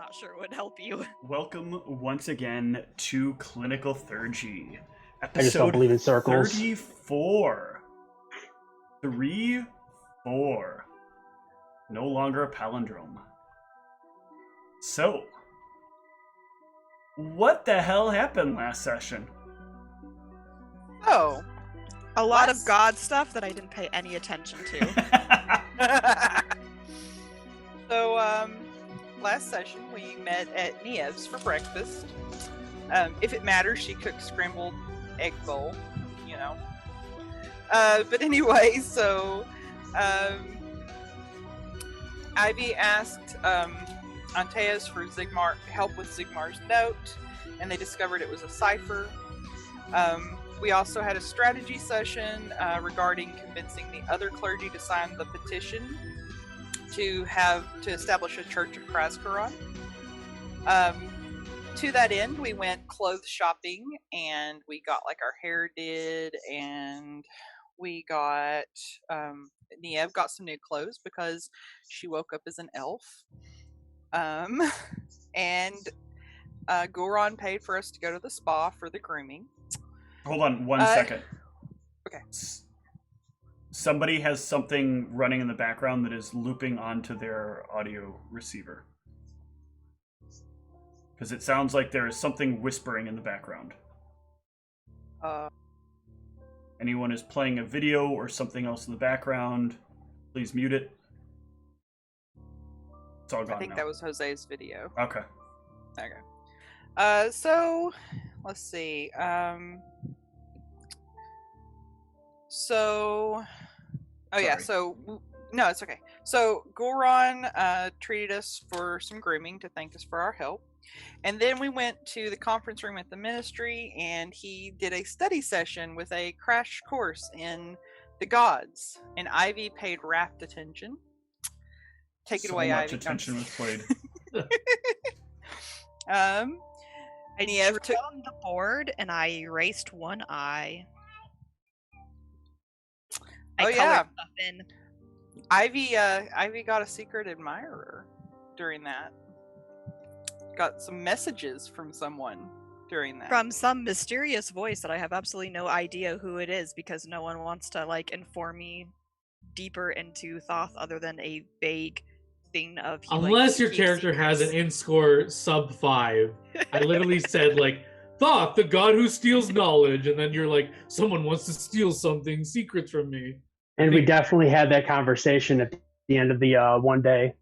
not sure would help you. Welcome once again to Clinical Theurgy. I just don't Episode believe in circles. 34. 3-4. No longer a palindrome. So, what the hell happened last session? Oh, A lot of God stuff that I didn't pay any attention to. so last session we met at Niev's for breakfast. If it matters, she cooked scrambled egg bowl, you know. But anyway, so Ivy asked Antaeus for help with Zigmar's note, and they discovered it was a cipher. We also had a strategy session regarding convincing the other clergy to sign the petition to establish a church of Kraskuron. To that end, we went clothes shopping, and we got like our hair did, and we got Nieve got some new clothes because she woke up as an elf. And Goron paid for us to go to the spa for the grooming. Hold on one second. Okay. Somebody has something running in the background that is looping onto their audio receiver. Because it sounds like there is something whispering in the background. Anyone is playing a video or something else in the background, please mute it. It's all gone I think now. that was Jose's video. Okay. Okay. So let's see. No, it's okay. So Goron treated us for some grooming to thank us for our help. And then we went to the conference room at the ministry, and he did a study session with a crash course in the gods. And Ivy paid rapt attention. Take it away, Ivy. So much attention was played. I drew on the board and I erased one eye. I colored stuff in. Ivy got a secret admirer during that. Got some messages from someone during that. From some mysterious voice that I have absolutely no idea who it is, because no one wants to inform me deeper into Thoth other than a vague thing of unless your character has an in-score sub 5. I literally said Thoth, the god who steals knowledge, and then you're like, someone wants to steal something secrets from me. And we definitely had that conversation at the end of the one day.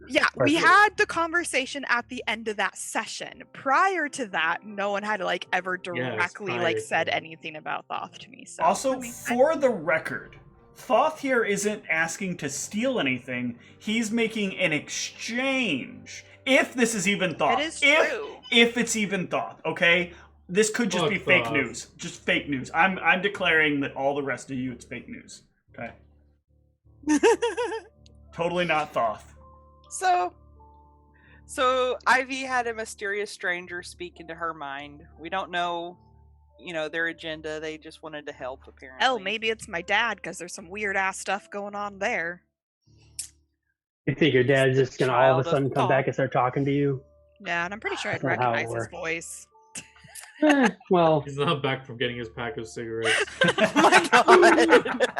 Yeah, we had the conversation at the end of that session. Prior to that, no one had ever directly said anything about Thoth to me. So also, for the record, Thoth here isn't asking to steal anything. He's making an exchange. If this is even Thoth. It is true. If it's even Thoth, okay? This could just be fake Thoth. news. Just fake news. I'm declaring that all the rest of you, it's fake news. Okay? Totally not Thoth. So Ivy had a mysterious stranger speak into her mind. We don't know, their agenda. They just wanted to help, apparently. Oh, maybe it's my dad, because there's some weird ass stuff going on there. You think your dad's just gonna all of a sudden come back and start talking to you? Yeah, and I'm pretty sure I'd That's not how it recognize his works. voice. Well, He's not back from getting his pack of cigarettes. Oh my god.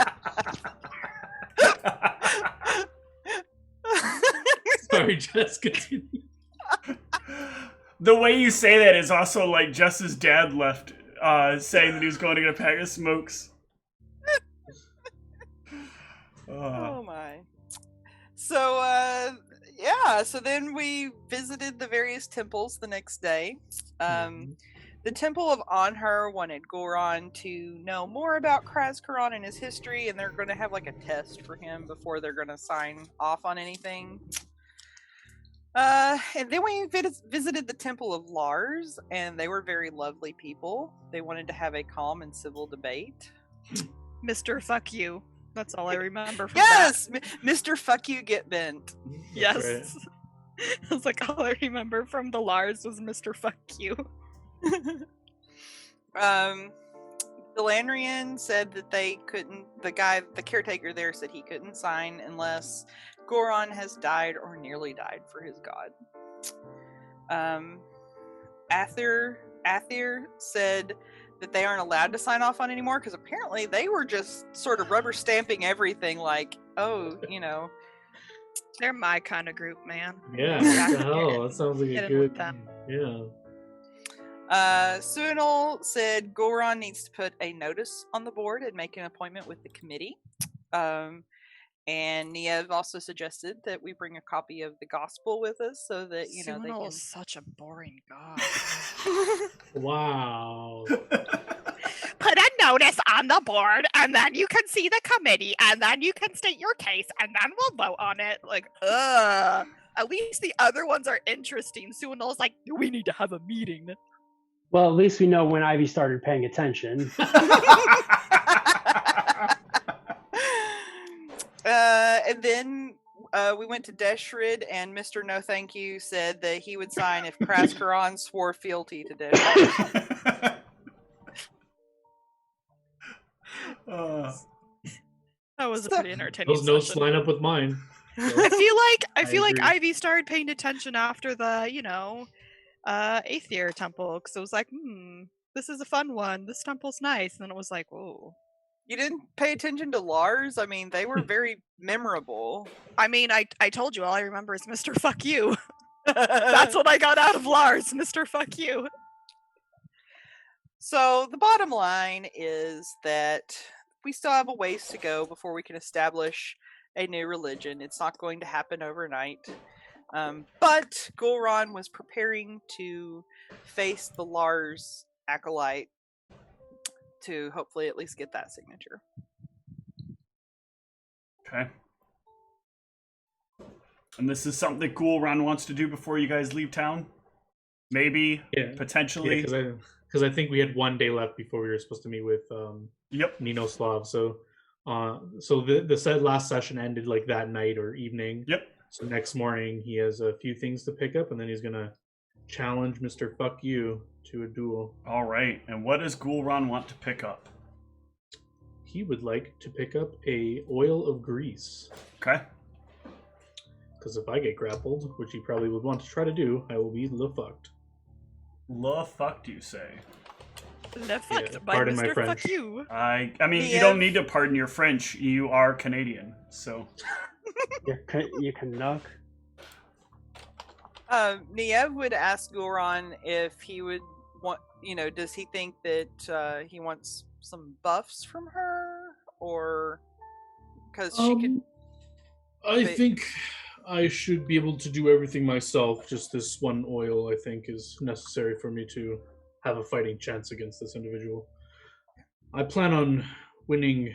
Sorry, Jess, continue. The way you say that is also like Jess's dad left, saying that he was going to get a pack of smokes. Oh my. So, so then we visited the various temples the next day. The Temple of Anhur wanted Goron to know more about Kraskuron and his history, and they're going to have a test for him before they're going to sign off on anything. And then we visited the Temple of Lars, and they were very lovely people. They wanted to have a calm and civil debate. Mr. Fuck You. That's all I remember from Yes! Mr. Fuck You Get Bent. Yes. Right. I was like, all I remember from the Lars was Mr. Fuck You. Delandrian said that they couldn't, the caretaker there said he couldn't sign unless Goron has died or nearly died for his god. Athir said that they aren't allowed to sign off on anymore because apparently they were just sort of rubber stamping everything like, oh, They're my kind of group, man. Yeah, what the hell? That sounds like a good... Yeah. Suinol said Goron needs to put a notice on the board and make an appointment with the committee. And Niev also suggested that we bring a copy of the gospel with us so that, they can... is such a boring god. Wow. Put a notice on the board, and then you can see the committee, and then you can state your case, and then we'll vote on it. Like, ugh. At least the other ones are interesting. Suinol's like, we need to have a meeting. Well, at least we know when Ivy started paying attention. And then we went to Deshrid, and Mr. No Thank You said that he would sign if Kraskaron swore fealty to Deshrid. That was a pretty entertaining Those notes session. line up with mine. So I feel like Ivy started paying attention after the, Aether temple, because it was like, this is a fun one. This temple's nice. And then it was like, whoa. You didn't pay attention to Lars? I mean, they were very memorable. I mean, I told you, all I remember is Mr. Fuck You. That's what I got out of Lars, Mr. Fuck You. So the bottom line is that we still have a ways to go before we can establish a new religion. It's not going to happen overnight. But Goron was preparing to face the Lars acolyte to hopefully at least get that signature. Okay. And this is something that Goron wants to do before you guys leave town? Maybe? Yeah. Potentially? Because I think we had 1 day left before we were supposed to meet with Nino Slav. So the last session ended like that night or evening. Yep. So next morning he has a few things to pick up, and then he's gonna challenge Mr. Fuck You to a duel. All right. And what does Goron want to pick up? He would like to pick up a oil of grease. Okay. Because if I get grappled, which he probably would want to try to do, I will be fucked. Fucked, you say? Fucked by pardon my Mr. French. Fuck You. I mean, you don't need to pardon your French. You are Canadian, so. You can knock. Niev would ask Goron if he would want, does he think that he wants some buffs from her, or because she could. I think I should be able to do everything myself. Just this one oil, I think, is necessary for me to have a fighting chance against this individual. I plan on winning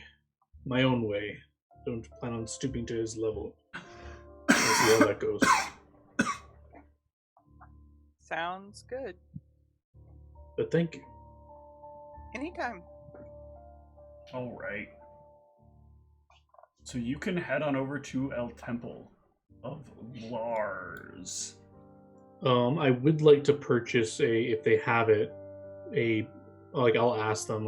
my own way. Don't plan on stooping to his level. We'll see how that goes. Sounds good. But thank you. Anytime. All right. So you can head on over to El Temple of Lars. I would like to purchase if they have it, I'll ask them,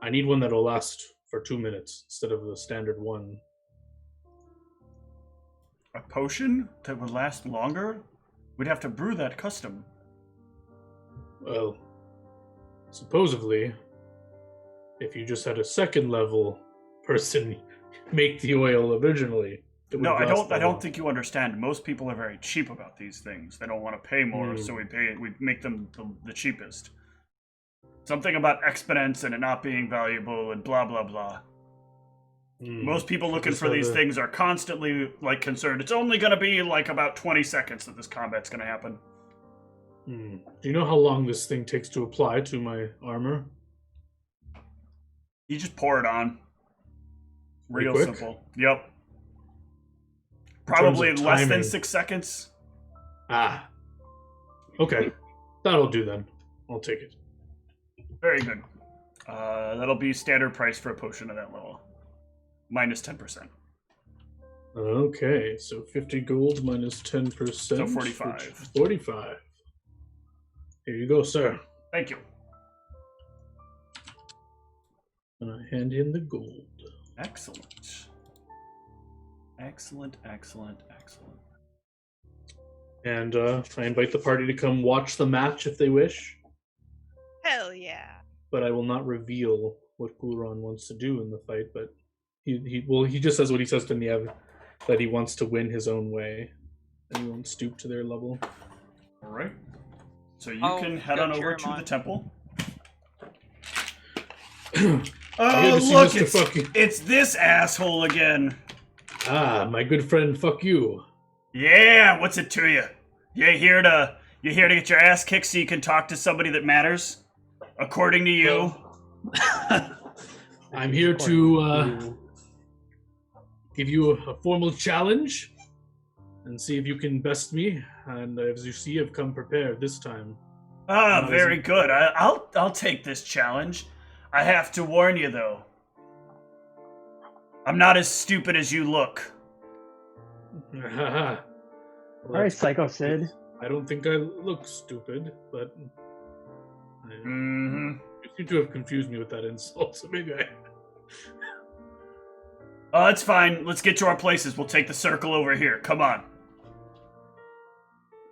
I need one that'll last for 2 minutes instead of the standard one. A potion that would last longer? We'd have to brew that custom. Well, supposedly, if you just had a second level person make the oil originally. No, I don't think you understand. Most people are very cheap about these things. They don't want to pay more, so we make them the cheapest. Something about exponents and it not being valuable and blah blah blah. Most people looking for these things are constantly concerned. It's only going to be about 20 seconds that this combat's going to happen. Do you know how long this thing takes to apply to my armor? You just pour it on. Real quick? simple. Yep. Probably less than 6 seconds. Ah. Okay. That'll do then. I'll take it. Very good. That'll be standard price for a potion of that level. Minus 10%. Okay, so 50 gold minus 10%. So 45. 45. Here you go, sir. Thank you. And I hand him the gold. Excellent. Excellent. And I invite the party to come watch the match if they wish. Hell yeah. But I will not reveal what Gluron wants to do in the fight. But he just says what he says to Niev, that he wants to win his own way, and he won't stoop to their level. All right. So you can head on over to the temple. Oh, look, it's this asshole again. Ah, my good friend, fuck you. Yeah, what's it to you? You're here to get your ass kicked so you can talk to somebody that matters? According to you? I'm here to give you a formal challenge and see if you can best me. And as you see, I've come prepared this time. Ah, very good. I'll take this challenge. I have to warn you, though. I'm not as stupid as you look. All right, Psycho Sid. I don't think I look stupid, but Mm-hmm. you seem to have confused me with that insult, so maybe I... Oh, that's fine. Let's get to our places. We'll take the circle over here. Come on.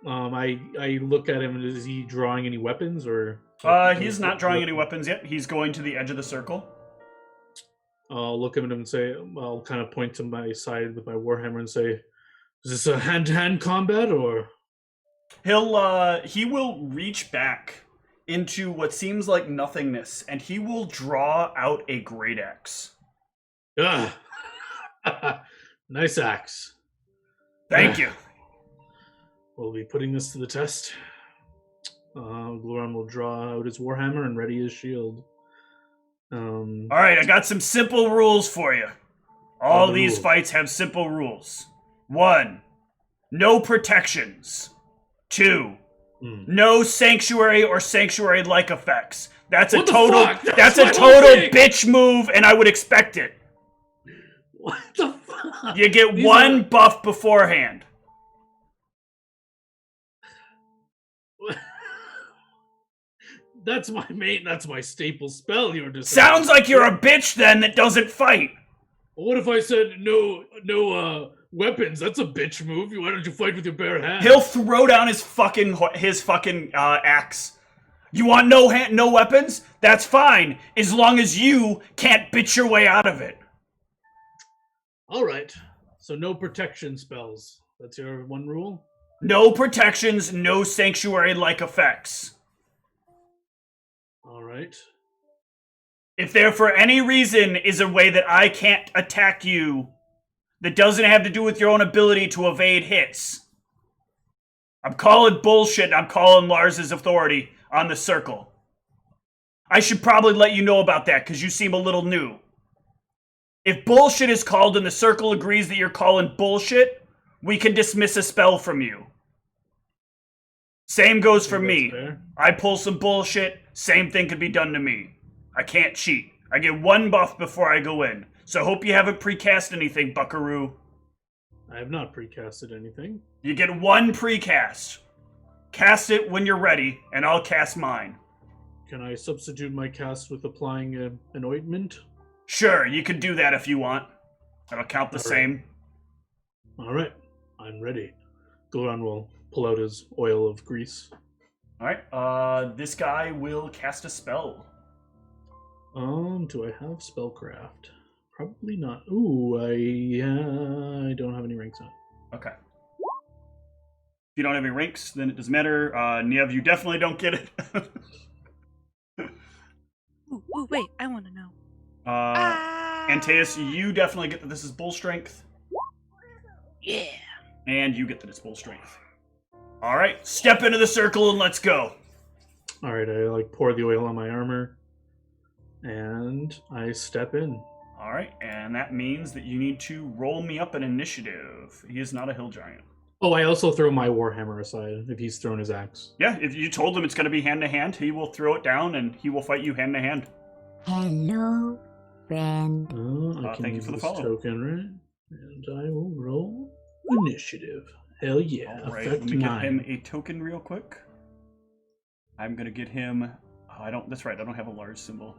I look at him. Is he drawing any weapons, or? He's not drawing any weapons yet. He's going to the edge of the circle. I'll look at him and say, I'll kind of point to my side with my warhammer and say, "Is this a hand-to-hand combat, or?" He will reach back into what seems like nothingness, and he will draw out a great axe. Ah, nice axe. Thank you. We'll be putting this to the test. Gluron will draw out his warhammer and ready his shield. All right, I got some simple rules for you. All these rules? fights have simple rules. 1, no protections. 2, no sanctuary or sanctuary-like effects. That's a total bitch move, and I would expect it. What the fuck? You get one buff beforehand. That's my staple spell you're just Sounds like you're a bitch then that doesn't fight. What if I said no weapons? That's a bitch move. Why don't you fight with your bare hands? He'll throw down his fucking axe. You want no weapons? That's fine, as long as you can't bitch your way out of it. All right. So no protection spells. That's your one rule? No protections, no sanctuary-like effects. All right. If there for any reason is a way that I can't attack you that doesn't have to do with your own ability to evade hits, I'm calling bullshit. I'm calling Lars's authority on the circle. I should probably let you know about that because you seem a little new. If bullshit is called and the circle agrees that you're calling bullshit, we can dismiss a spell from you. Same goes for me. Fair. I pull some bullshit, same thing could be done to me. I can't cheat. I get one buff before I go in. So hope you haven't precast anything, buckaroo. I have not precasted anything. You get one precast. Cast it when you're ready, and I'll cast mine. Can I substitute my cast with applying an ointment? Sure, you can do that if you want. That'll count the same. All right, I'm ready. Gluron will pull out his oil of grease. All right, this guy will cast a spell. Do I have spellcraft? Probably not. Ooh, I don't have any ranks on. Okay. If you don't have any ranks, then it doesn't matter. Niev, you definitely don't get it. Ooh, wait, I want to know. Antaeus, you definitely get that this is bull strength. Yeah. And you get that it's bull strength. All right, step into the circle and let's go. All right, I pour the oil on my armor, and I step in. All right, and that means that you need to roll me up an initiative. He is not a hill giant. Oh, I also throw my warhammer aside if he's thrown his axe. Yeah, if you told him it's going to be hand-to-hand, he will throw it down and he will fight you hand-to-hand. Hello, friend. I can thank you use for the this follow. token, right? And I will roll initiative. Hell yeah. All right, Effect let me get 9. him a token real quick. I'm going to get him... that's right, I don't have a large symbol.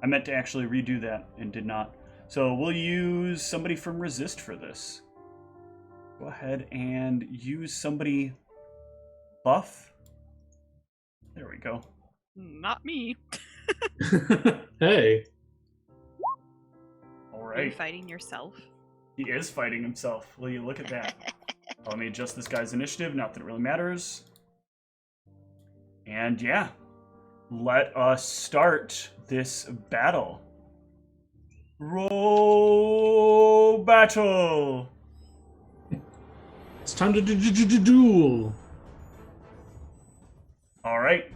I meant to actually redo that and did not. So we'll use somebody from Resist for this. Go ahead and use somebody buff. There we go. Not me. Hey. All Are you right. fighting yourself? He is fighting himself. Will you look at that? Let me adjust this guy's initiative. Not that it really matters. And yeah, let us start this battle. Roll battle. It's time to duel. All right.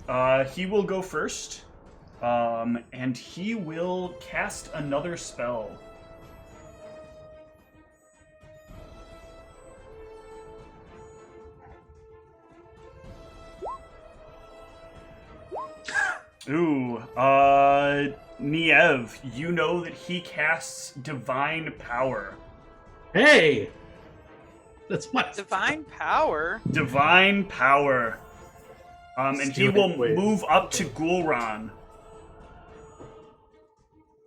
He will go first. And he will cast another spell. Ooh, Niev, you know that he casts Divine Power. Hey! That's my Divine power. Divine Power. And he Stupid will way. move up to Gul'ran.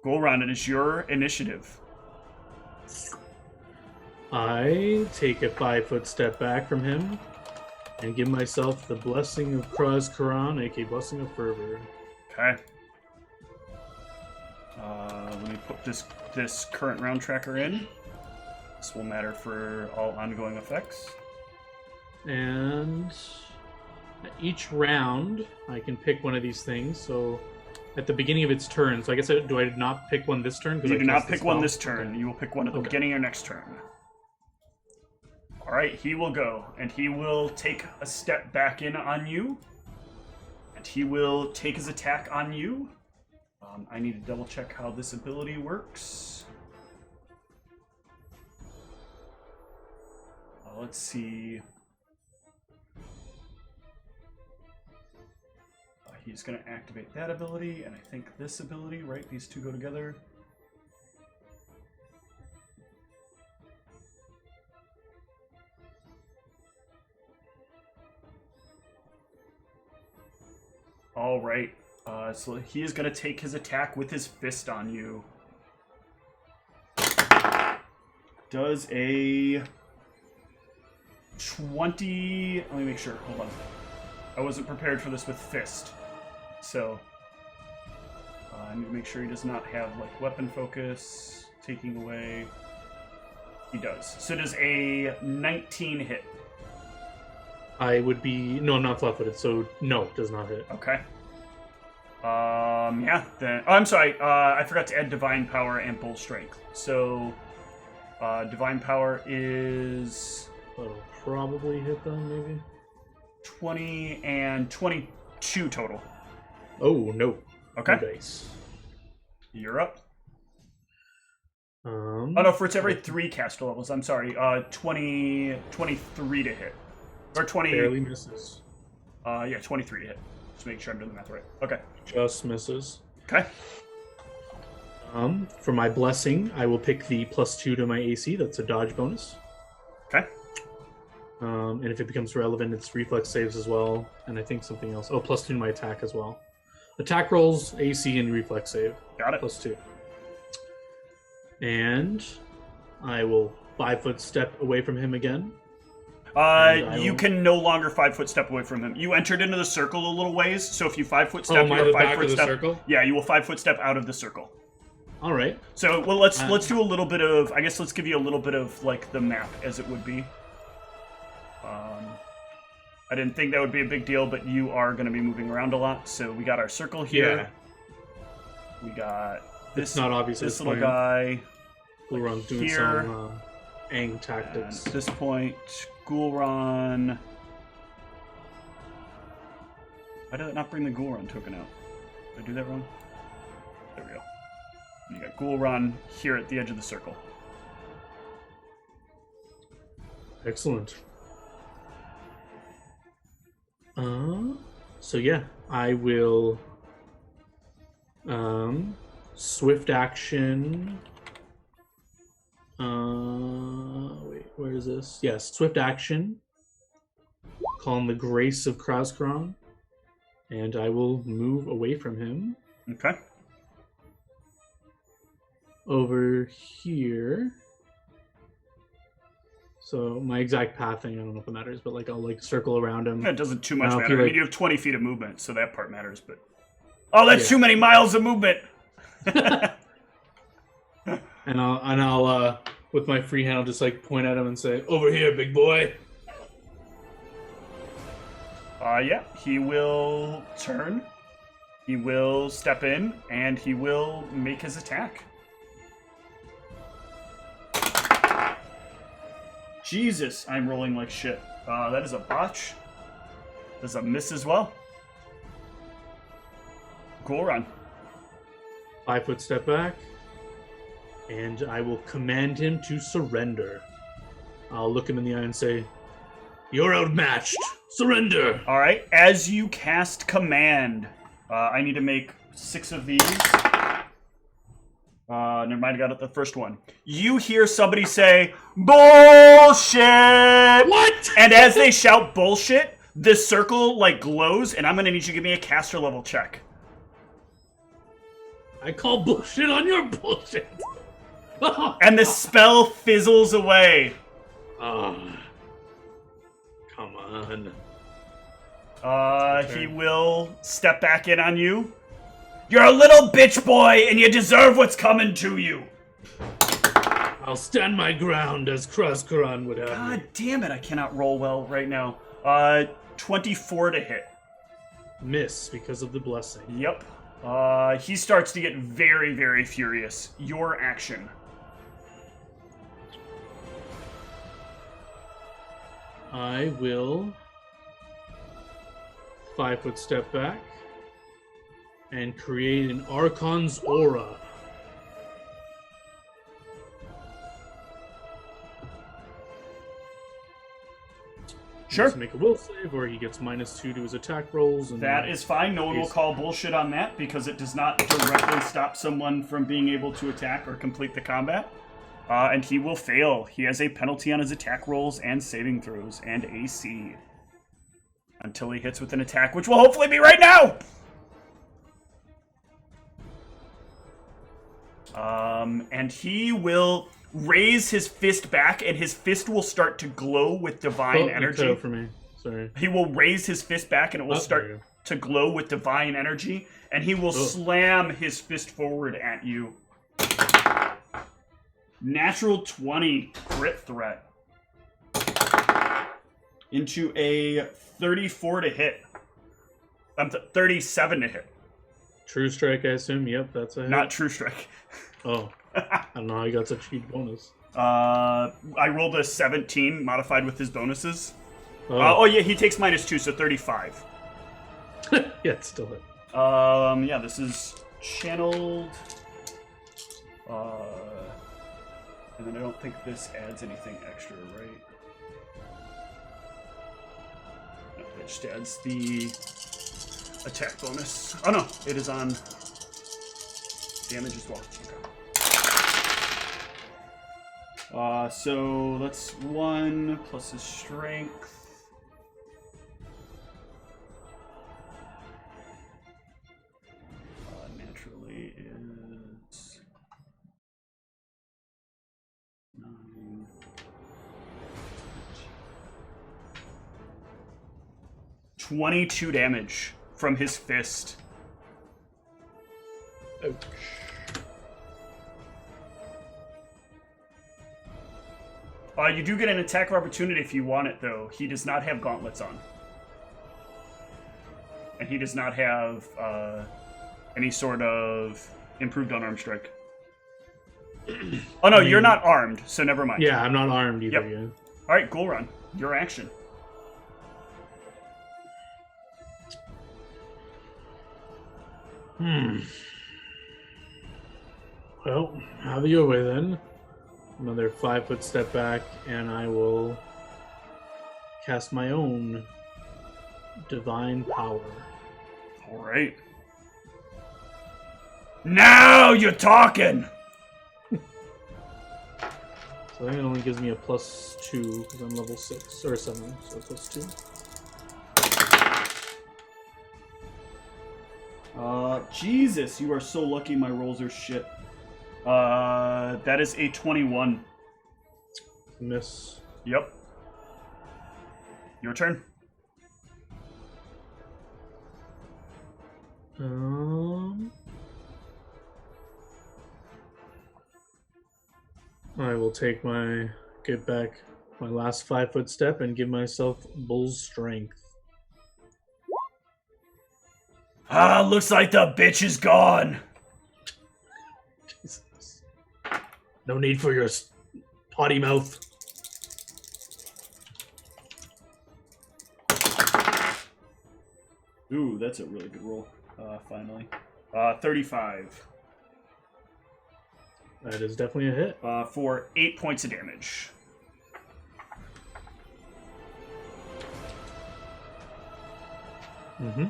Gul'ran, it is your initiative. I take a 5-foot step back from him and give myself the Blessing of Kruz, aka Blessing of Fervor. Okay. Let me put this current round tracker in. This will matter for all ongoing effects. And each round, I can pick one of these things. So at the beginning of its turn, so I guess do I not pick one this turn? 'Cause You I do not cast the pick one spell? this turn. Okay. You will pick one at the Okay. beginning of your next turn. Alright, he will go, and he will take a step back in on you. And he will take his attack on you. I need to double check how this ability works. Let's see. He's going to activate that ability, and I think this ability, right? These two go together. All right. So he is going to take his attack with his fist on you. Does a 20... Let me make sure. Hold on. I wasn't prepared for this with fist. So I need to make sure he does not have like weapon focus, taking away. He does. So does a 19 hit. I would be... No, I'm not flat-footed, so no, it does not hit. Okay. Yeah, then... Oh, I'm sorry. I forgot to add Divine Power and Bull Strength. So, Divine Power is... That'll probably hit them, maybe? 20 and 22 total. Oh, no. Okay. No dice. You're up. Oh, no, for it's every 3 caster levels. I'm sorry. 23 to hit. Or 20... Barely misses. Yeah, 23 to hit. Just make sure I'm doing the math right. Okay. Just misses. Okay. For my blessing, I will pick the +2 to my AC. That's a dodge bonus. Okay. And if it becomes relevant, it's reflex saves as well. And I think something else. Oh, +2 to my attack as well. Attack rolls, AC, and reflex save. Got it. +2. And I will 5-foot step away from him again. You can no longer 5-foot step away from him. You entered into the circle a little ways, so if you 5-foot step, am I you're the 5 back foot of the step. circle? Yeah, you will 5-foot step out of the circle. All right. So, well, let's do a little bit of. I guess let's give you a little bit of like the map as it would be. I didn't think that would be a big deal, but you are going to be moving around a lot. So we got our circle here. Yeah. We got this. It's not obvious. This little guy. Gul'ran's doing here. some Aang tactics. At this point, Gul'ran. Why did it not bring the Gul'ran token out? Did I do that wrong? There we go. You got Gul'ran here at the edge of the circle. Excellent. So yeah, I will swift action. Wait, where is this? Yes, swift action. Call him the Grace of Kruz, and I will move away from him. Okay. Over here. So my exact pathing, I don't know if it matters, but like I'll like circle around him. It doesn't too much I'll matter. be I like- mean, you have 20 feet of movement, so that part matters. But that's Yeah. too many miles of movement. And I'll with my free hand, I'll just like point at him and say, "Over here, big boy." Yeah, he will turn. He will step in, and he will make his attack. Jesus, I'm rolling like shit. That is a botch. That's a miss as well. Cool run. 5 foot step back, and I will command him to surrender. I'll look him in the eye and say, "You're outmatched. Surrender." All right, as you cast command, I need to make 6 of these. Never mind, I got it the first one. You hear somebody say, "Bullshit!" What? And as they shout bullshit, the circle like glows, and I'm gonna need you to give me a caster level check. I call bullshit on your bullshit. And the spell fizzles away. Oh, come on. He will step back in on you. You're a little bitch boy, and you deserve what's coming to you. I'll stand my ground as Kraskaran would have me. God damn it, I cannot roll well right now. 24 to hit. Miss because of the blessing. Yep. He starts to get very, very furious. Your action. I will 5 foot step back and create an Archon's Aura. Sure. To make a will save, or he gets -2 to his attack rolls. And That is fine. No one will call bullshit on that because it does not directly stop someone from being able to attack or complete the combat. And he will fail. He has a penalty on his attack rolls and saving throws and AC. Until he hits with an attack, which will hopefully be right now! And he will raise his fist back, and his fist will start to glow with divine energy. You cut out for me. Sorry. He will raise his fist back, and it will start to glow with divine energy, and he will slam his fist forward at you. Natural 20 crit threat. Into a 34 to hit. 37 to hit. True strike, I assume. Yep, that's a hit. Not true strike. Oh. I don't know how you got such a huge bonus. I rolled a 17 modified with his bonuses. Oh, Yeah, he takes -2, so 35. yeah, it's still hit. Yeah, this is channeled. And then I don't think this adds anything extra, right? No, it just adds the attack bonus. Oh no, it is on damage as well. Okay. So that's 1 plus his strength. Naturally is 9. 22 damage from his fist. Ouch. You do get an attack of opportunity if you want it, though. He does not have gauntlets on. And he does not have any sort of improved unarmed strike. Oh, no, you're not armed, so never mind. Yeah, I'm not armed either. Yep. Yeah. All right, Ghoul Run. Your action. Well, have your way then. Another 5 foot step back, and I will cast my own divine power. All right. Now you're talking! So I think it only gives me a +2 because I'm level 6 or 7, so +2. Jesus, you are so lucky my rolls are shit. That is a 21. Miss. Yep. Your turn. I will get back my last 5-foot step and give myself bull's strength. Looks like the bitch is gone. Jesus. No need for your potty mouth. Ooh, that's a really good roll. Finally. 35. That is definitely a hit. For 8 points of damage. Mm-hmm.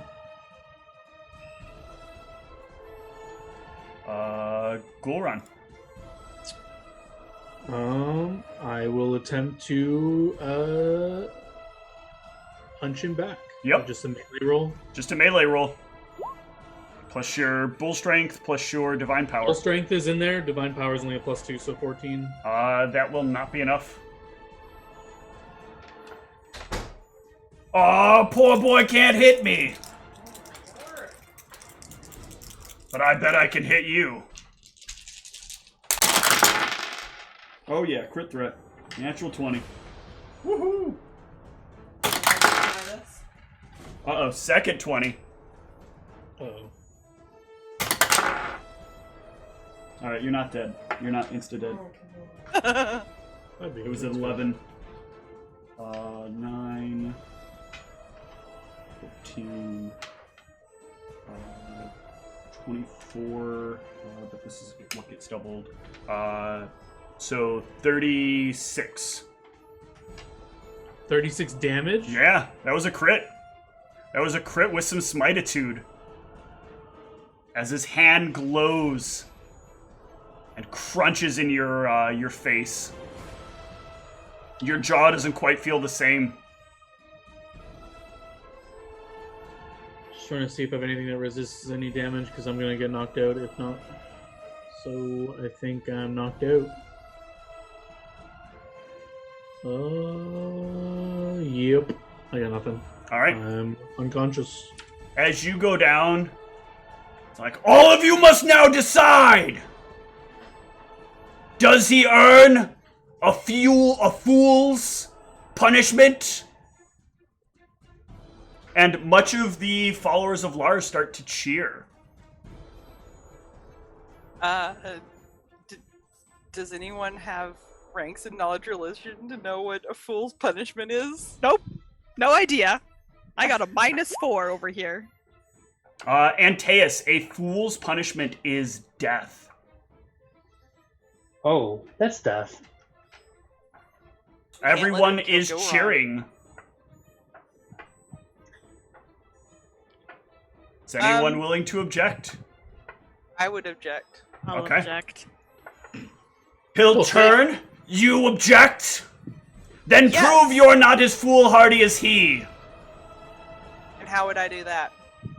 Gul'ran. I will attempt to punch him back. Yep. Just a melee roll. Just a melee roll. Plus your bull strength, plus your divine power. Bull strength is in there. Divine power is only a +2, so 14. That will not be enough. Oh, poor boy can't hit me. But I bet I can hit you. Oh yeah, crit threat. Natural 20. Woohoo! Uh-oh, second 20. Uh-oh. Alright, you're not dead. You're not insta-dead. It was 11. 9. 14. 24. But this is what gets doubled. So 36. 36 damage? Yeah, that was a crit. That was a crit with some smititude. As his hand glows and crunches in your face. Your jaw doesn't quite feel the same. Just trying to see if I have anything that resists any damage, because I'm going to get knocked out if not. So I think I'm knocked out. Yep. I got nothing. Alright. I'm unconscious. As you go down, it's like, all of you must now decide! Does he earn a fool's punishment? And much of the followers of Lars start to cheer. Does anyone have ranks in knowledge religion to know what a fool's punishment is? Nope. No idea. I got a -4 over here. Antaeus, a fool's punishment is death. Oh, that's death. Everyone it is go wrong. cheering. Is anyone willing to object? I would object. I'll Okay. object. He'll turn. You object? Then Yes. prove you're not as foolhardy as he. And how would I do that?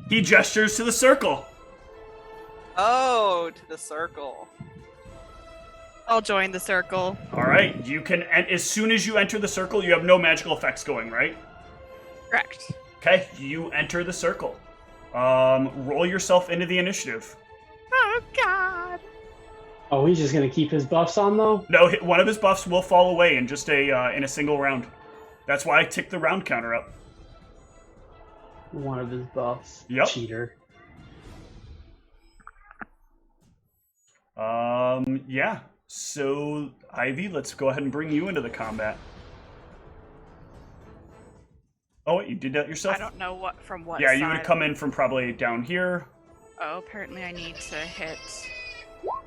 He gestures to the circle. Oh, to the circle. I'll join the circle. All right, you can. And as soon as you enter the circle, you have no magical effects going, right? Correct. Okay, you enter the circle. Roll yourself into the initiative. Oh, God. Oh, he's just gonna keep his buffs on though? No, one of his buffs will fall away in just in a single round. That's why I ticked the round counter up. One of his buffs. Yep. Cheater. Yeah. So, Ivy, let's go ahead and bring you into the combat. Oh, wait, you did that yourself? I don't know what from what Yeah, side. you would come in from probably down here. Oh, apparently I need to hit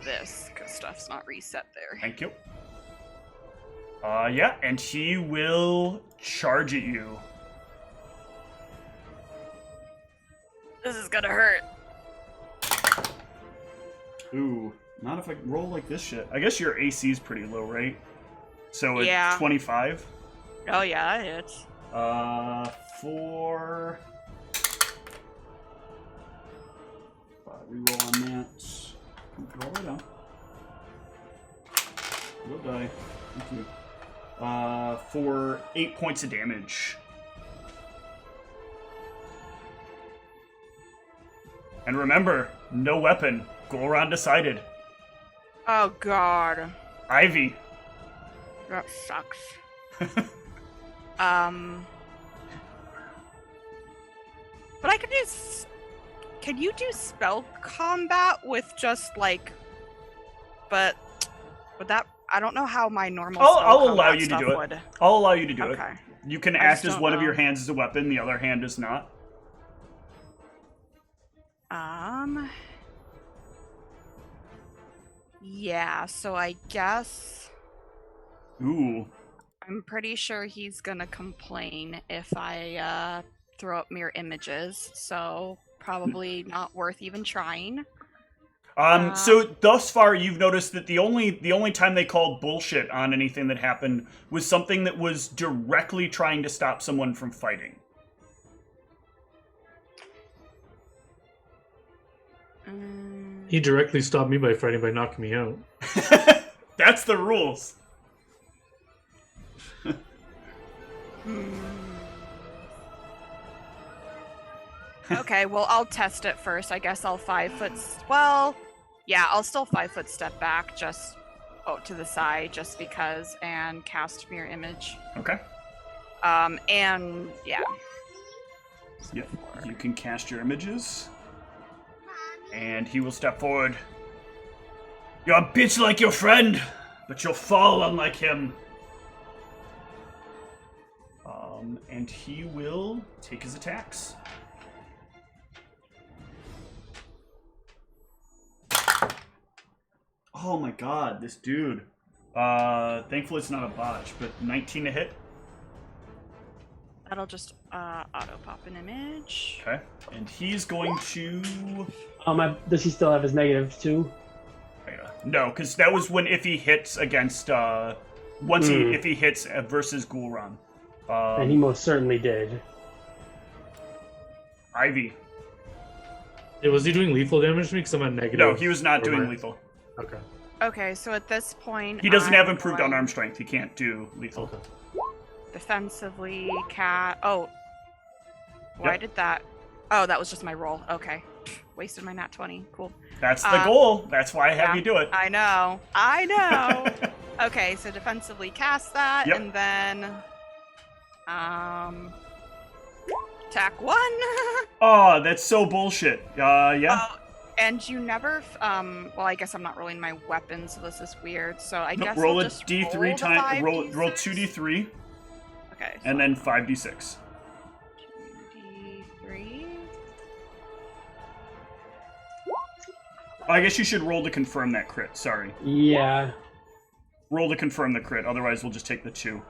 this, because stuff's not reset there. Thank you. Yeah, and he will charge at you. This is gonna hurt. Ooh, not if I roll like this shit. I guess your AC is pretty low, right? So it's Yeah. 25. Oh, yeah, that hits. For... Reroll on that. Roll it down. We'll die. Thank you. for 8 points of damage. And remember, no weapon. Golron decided. Oh god. Ivy. That sucks. But I could do. Can you do spell combat with just like? But would that? I don't know how my normal. I'll allow you to do it. Would. I'll allow you to do it. Okay. You can I act just as don't one of know. your hands as a weapon, the other hand is not. Yeah. So I guess. Ooh. I'm pretty sure he's gonna complain if I throw up mirror images, so probably not worth even trying. So thus far, you've noticed that the only time they called bullshit on anything that happened was something that was directly trying to stop someone from fighting. He directly stopped me by fighting by knocking me out. That's the rules. Okay, well, I'll test it first. I guess I'll 5 foot. Well, yeah, I'll still 5 foot step back, just to the side, just because, and cast mirror image. Okay. And yeah. Yep. You can cast your images, and he will step forward. You're a bitch like your friend, but you'll fall unlike him. And he will take his attacks. Oh my god, this dude. Thankfully it's not a botch, but 19 to hit. That'll just auto pop an image. Okay. And he's going to... Does he still have his negative too? No, because that was when if he hits against... if he hits versus Ghoulron. And he most certainly did. Ivy. Yeah, was he doing lethal damage to me because I'm at negative? No, he was not doing lethal. Okay. Okay, so at this point... He doesn't have improved unarmed strength. He can't do lethal. Okay. Defensively, Oh. Why did that... Oh, that was just my roll. Okay. Wasted my nat 20. Cool. That's the goal. That's why I have you do it. I know. Okay, so defensively cast that, and then... Attack 1! Oh, that's so bullshit. Yeah. And you never... well, I guess I'm not rolling my weapon, so this is weird. So I guess roll I'll a just d3 time. Roll 2d3. Okay. So And then 5d6. 2d3. I guess you should roll to confirm that crit. Sorry. Yeah. Roll to confirm the crit. Otherwise, we'll just take the 2.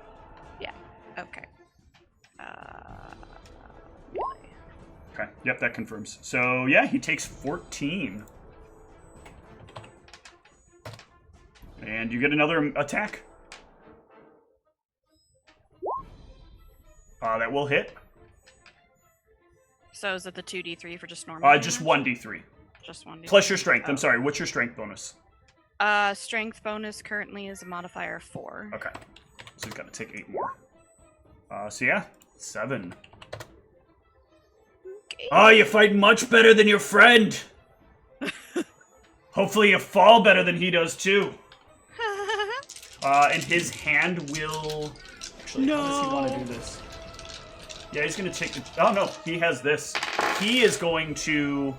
Yeah. Okay. Okay. Yep, that confirms. So yeah, he takes 14. And you get another attack. That will hit. So is it the 2d3 for just normal? Just damage? 1d3. Just 1d3. Plus your strength. I'm sorry. What's your strength bonus? Strength bonus currently is a modifier 4. Okay. So you've got to take 8 more. So yeah, 7. Okay. Oh, you fight much better than your friend. Hopefully you fall better than he does too. And his hand will... Actually, how does he want to do this? Yeah, he's going to take the... Oh, no, he has this. He is going to...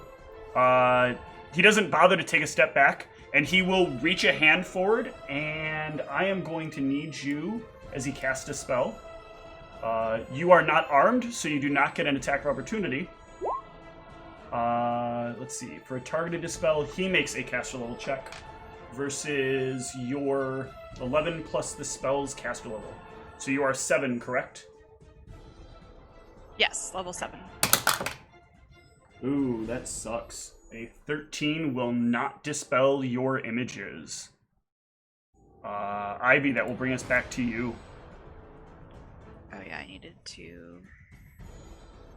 He doesn't bother to take a step back, and he will reach a hand forward, and I am going to need you, as he casts a spell. You are not armed, so you do not get an attack of opportunity. Let's see. For a targeted dispel, he makes a caster level check versus your 11 plus the spell's caster level. So you are 7, correct? Yes, level 7. Ooh, that sucks. A 13 will not dispel your images. Ivy, that will bring us back to you. Oh yeah, I needed to...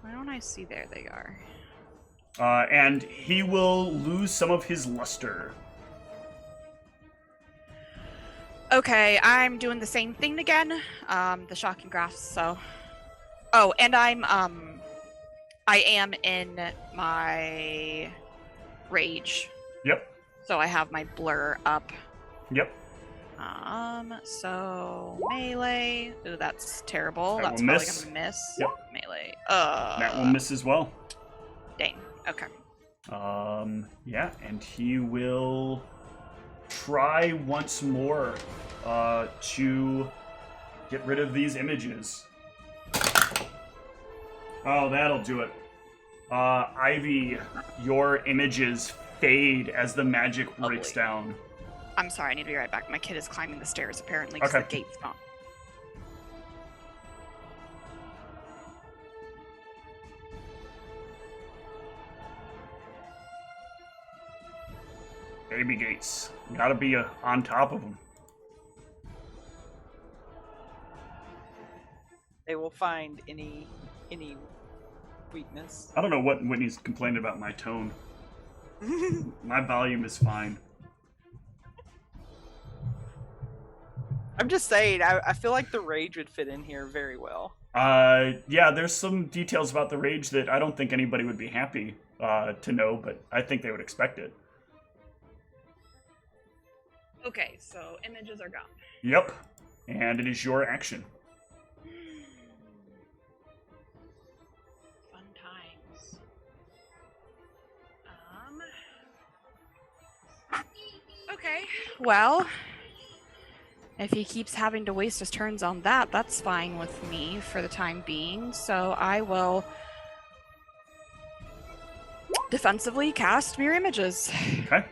Why don't I see? There they are. And he will lose some of his luster. Okay, I'm doing the same thing again. The shocking graphs. So, oh, and I am in my rage. Yep. So I have my blur up. Yep. So melee. Ooh, that's terrible. That That's will probably miss. gonna miss. Yep. Melee. That will miss as well. Dang. Okay. Yeah, and he will try once more to get rid of these images. Oh, that'll do it. Ivy, your images fade as the magic breaks down. I'm sorry, I need to be right back. My kid is climbing the stairs apparently because Okay. the gate's not. Baby gates. Gotta be on top of them. They will find any weakness. I don't know what Whitney's complaining about my tone. My volume is fine. I'm just saying, I feel like the rage would fit in here very well. Yeah, there's some details about the rage that I don't think anybody would be happy to know, but I think they would expect it. Okay, so images are gone. Yep. And it is your action. Fun times. Okay, well, if he keeps having to waste his turns on that, that's fine with me for the time being. So I will defensively cast Mirror Images. Okay.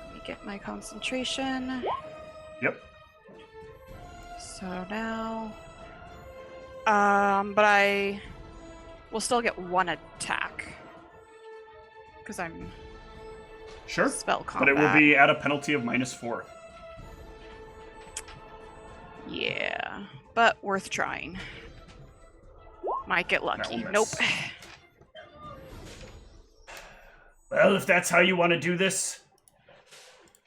Let me get my concentration. Yep. So now, but I will still get one attack because I'm Sure. spell But combat. it will be at a penalty of -4. Yeah, but worth trying. Might get lucky. will Nope. miss. Well, if that's how you want to do this,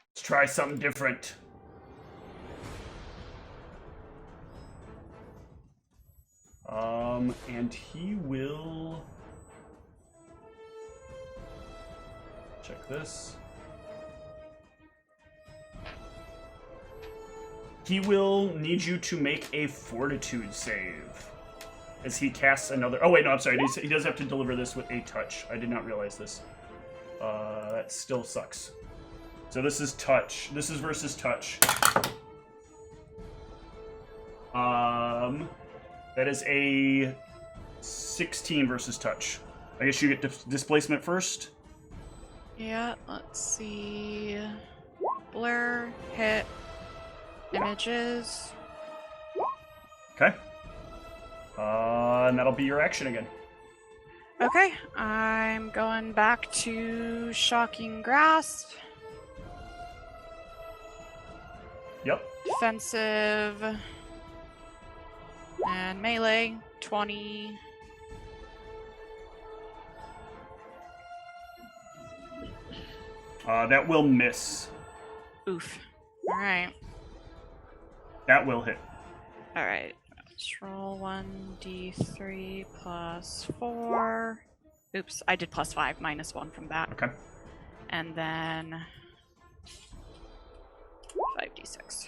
let's try something different. And he will check this. He will need you to make a fortitude save as he casts another. Oh wait, no, I'm sorry. He does have to deliver this with a touch. I did not realize this. That still sucks. So this is touch. This is versus touch. That is a 16 versus touch. I guess you get displacement first. Yeah, let's see. Blur, hit, images. Okay. And that'll be your action again. Okay, I'm going back to Shocking Grasp. Yep. Defensive. And melee, 20. That will miss. Oof. Alright. That will hit. Alright. Let's roll 1d3 plus 4. Oops, I did plus 5, minus 1 from that. Okay. And then 5d6.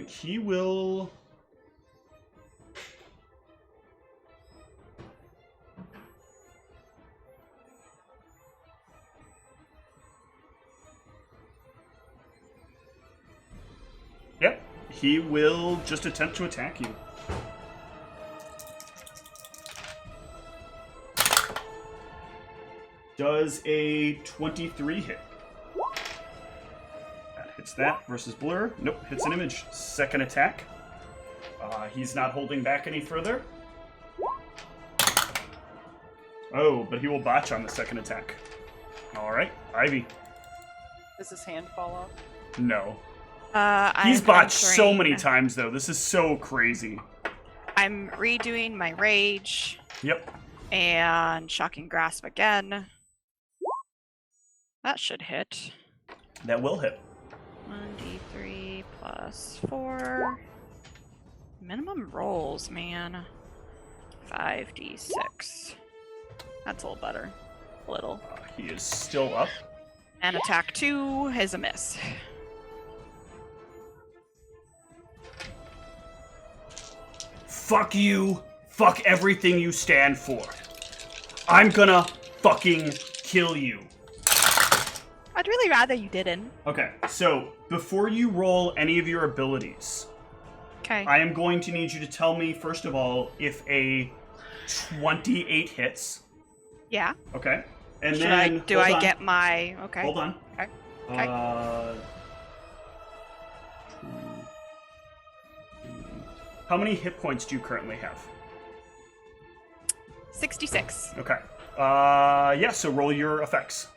He will. Yep, he will just attempt to attack you. Does a 23 hit? That hits that versus blur. Nope, hits an image. Second attack. He's not holding back any further. Oh, but he will botch on the second attack. All right, Ivy. Does his hand fall off? No. I'm He's botched so entering- many times, though. This is so crazy. I'm redoing my rage. Yep. And shocking grasp again. That should hit. That will hit. 1d3 plus 4. Minimum rolls, man. 5d6. That's a little better. A little. He is still up. And attack 2 is a miss. Fuck you. Fuck everything you stand for. I'm gonna fucking kill you. I'd really rather you didn't. Okay, so before you roll any of your abilities, Okay. I am going to need you to tell me, first of all, if a 28 hits. Yeah. Okay. And Should then do hold I on. get my okay? Hold on. Okay. Okay. How many hit points do you currently have? 66. Okay. Yeah, so roll your effects.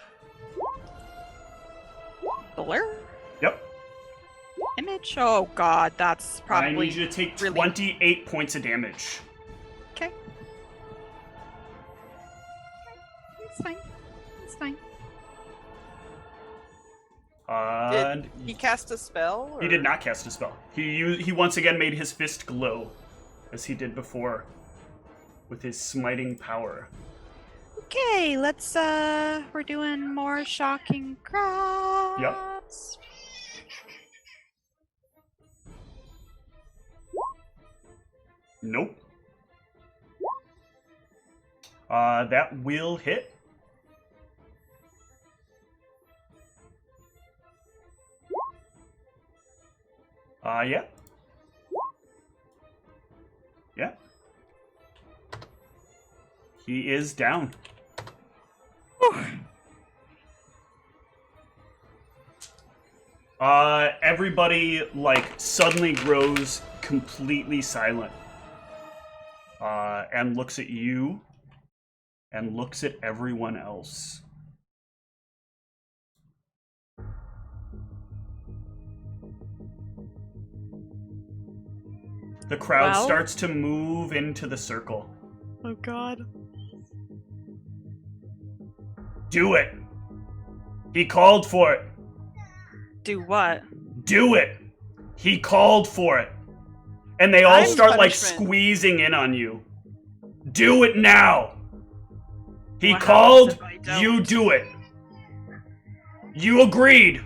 Blur? Yep. Image? Oh god, that's probably I need you to take really... 28 points of damage. Okay. It's fine. It's fine. Did he cast a spell? He did not cast a spell. He once again made his fist glow, as he did before, with his smiting power. Okay, let's we're doing more shocking grasp. Yep. Nope. That will hit. Yeah. Yeah. He is down. Everybody, suddenly grows completely silent. And looks at you. And looks at everyone else. The crowd starts to move into the circle. Oh god. Do it! He called for it! Do what? Do it! He called for it! And they all I'm start, punishment. squeezing in on you. Do it now! He What called, happens if I don't? you do it! You agreed!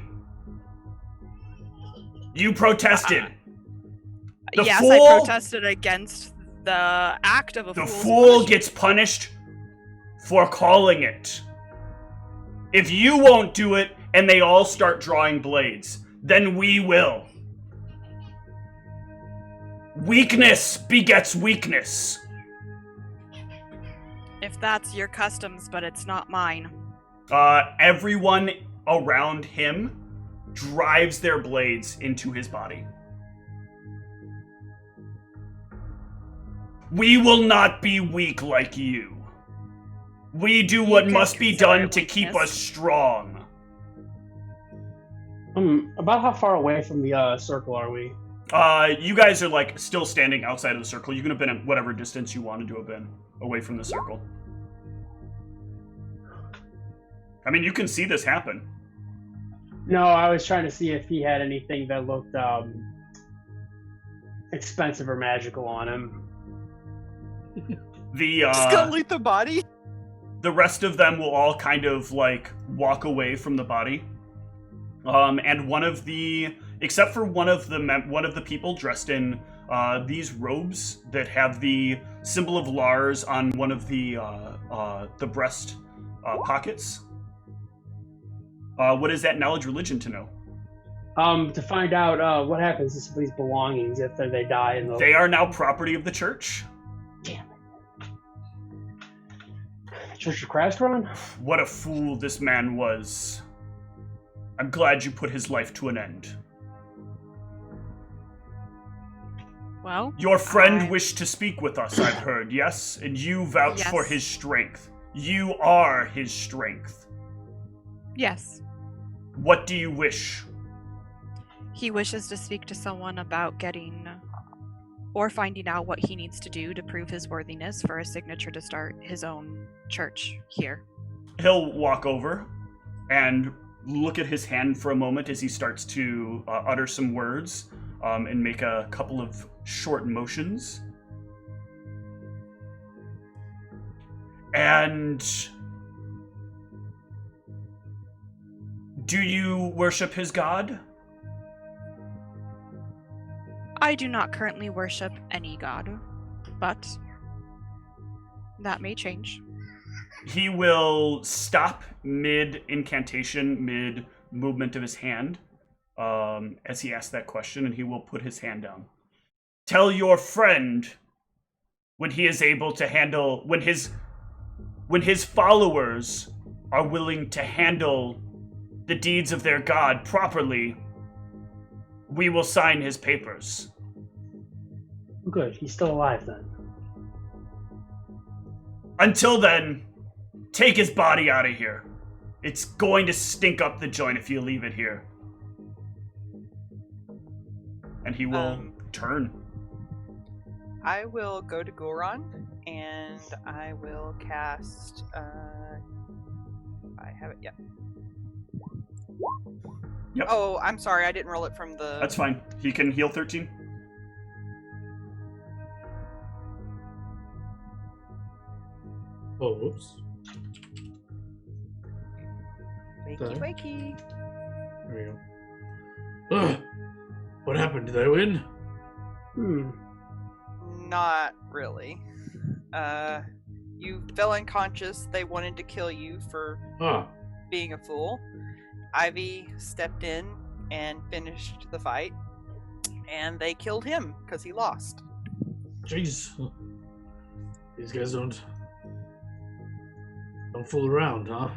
You protested! The yes, fool- I protested against the act of a The fool's fool punishment. gets punished for calling it. If you won't do it and they all start drawing blades, then we will. Weakness begets weakness. If that's your customs, but it's not mine. Everyone around him drives their blades into his body. We will not be weak like you. We do what can must be consider done it to keep weakness. us strong. About how far away from the circle are we? You guys are still standing outside of the circle. You can have been at whatever distance you wanted to have been away from the circle. I mean, you can see this happen. No, I was trying to see if he had anything that looked expensive or magical on him. Just gonna loot the body. The rest of them will all kind of walk away from the body. And one of the, except for one of the people dressed in these robes that have the symbol of Lars on one of the breast pockets. What is that knowledge religion to know? To find out what happens to somebody's belongings if they die in the... They are now property of the church. Damn it. Church of Christ run? What a fool this man was. I'm glad you put his life to an end. Well, Your friend wished to speak with us, I've heard, yes? And you vouch Yes. for his strength. You are his strength. yes. What do you wish? He wishes to speak to someone about getting or finding out what he needs to do to prove his worthiness for a signature to start his own church here. He'll walk over and look at his hand for a moment as he starts to utter some words and make a couple of short motions. And do you worship his god? I do not currently worship any god, but that may change. He will stop mid-incantation, mid-movement of his hand, as he asks that question, and he will put his hand down. Tell your friend when he is able to handle, when his followers are willing to handle the deeds of their god properly, we will sign his papers. Good, he's still alive then. Until then, take his body out of here. It's going to stink up the joint if you leave it here. And he will turn. I will go to Goron, and I will cast, I have it, yep. Yep. Oh, I'm sorry, I didn't roll it from the... That's fine. He can heal 13. Oh, whoops. Wakey, wakey. There we go. Ugh. What happened? Did I win? Not really. You fell unconscious. They wanted to kill you for being a fool. Ivy stepped in and finished the fight, and they killed him because he lost. Jeez. These guys don't fool around, huh?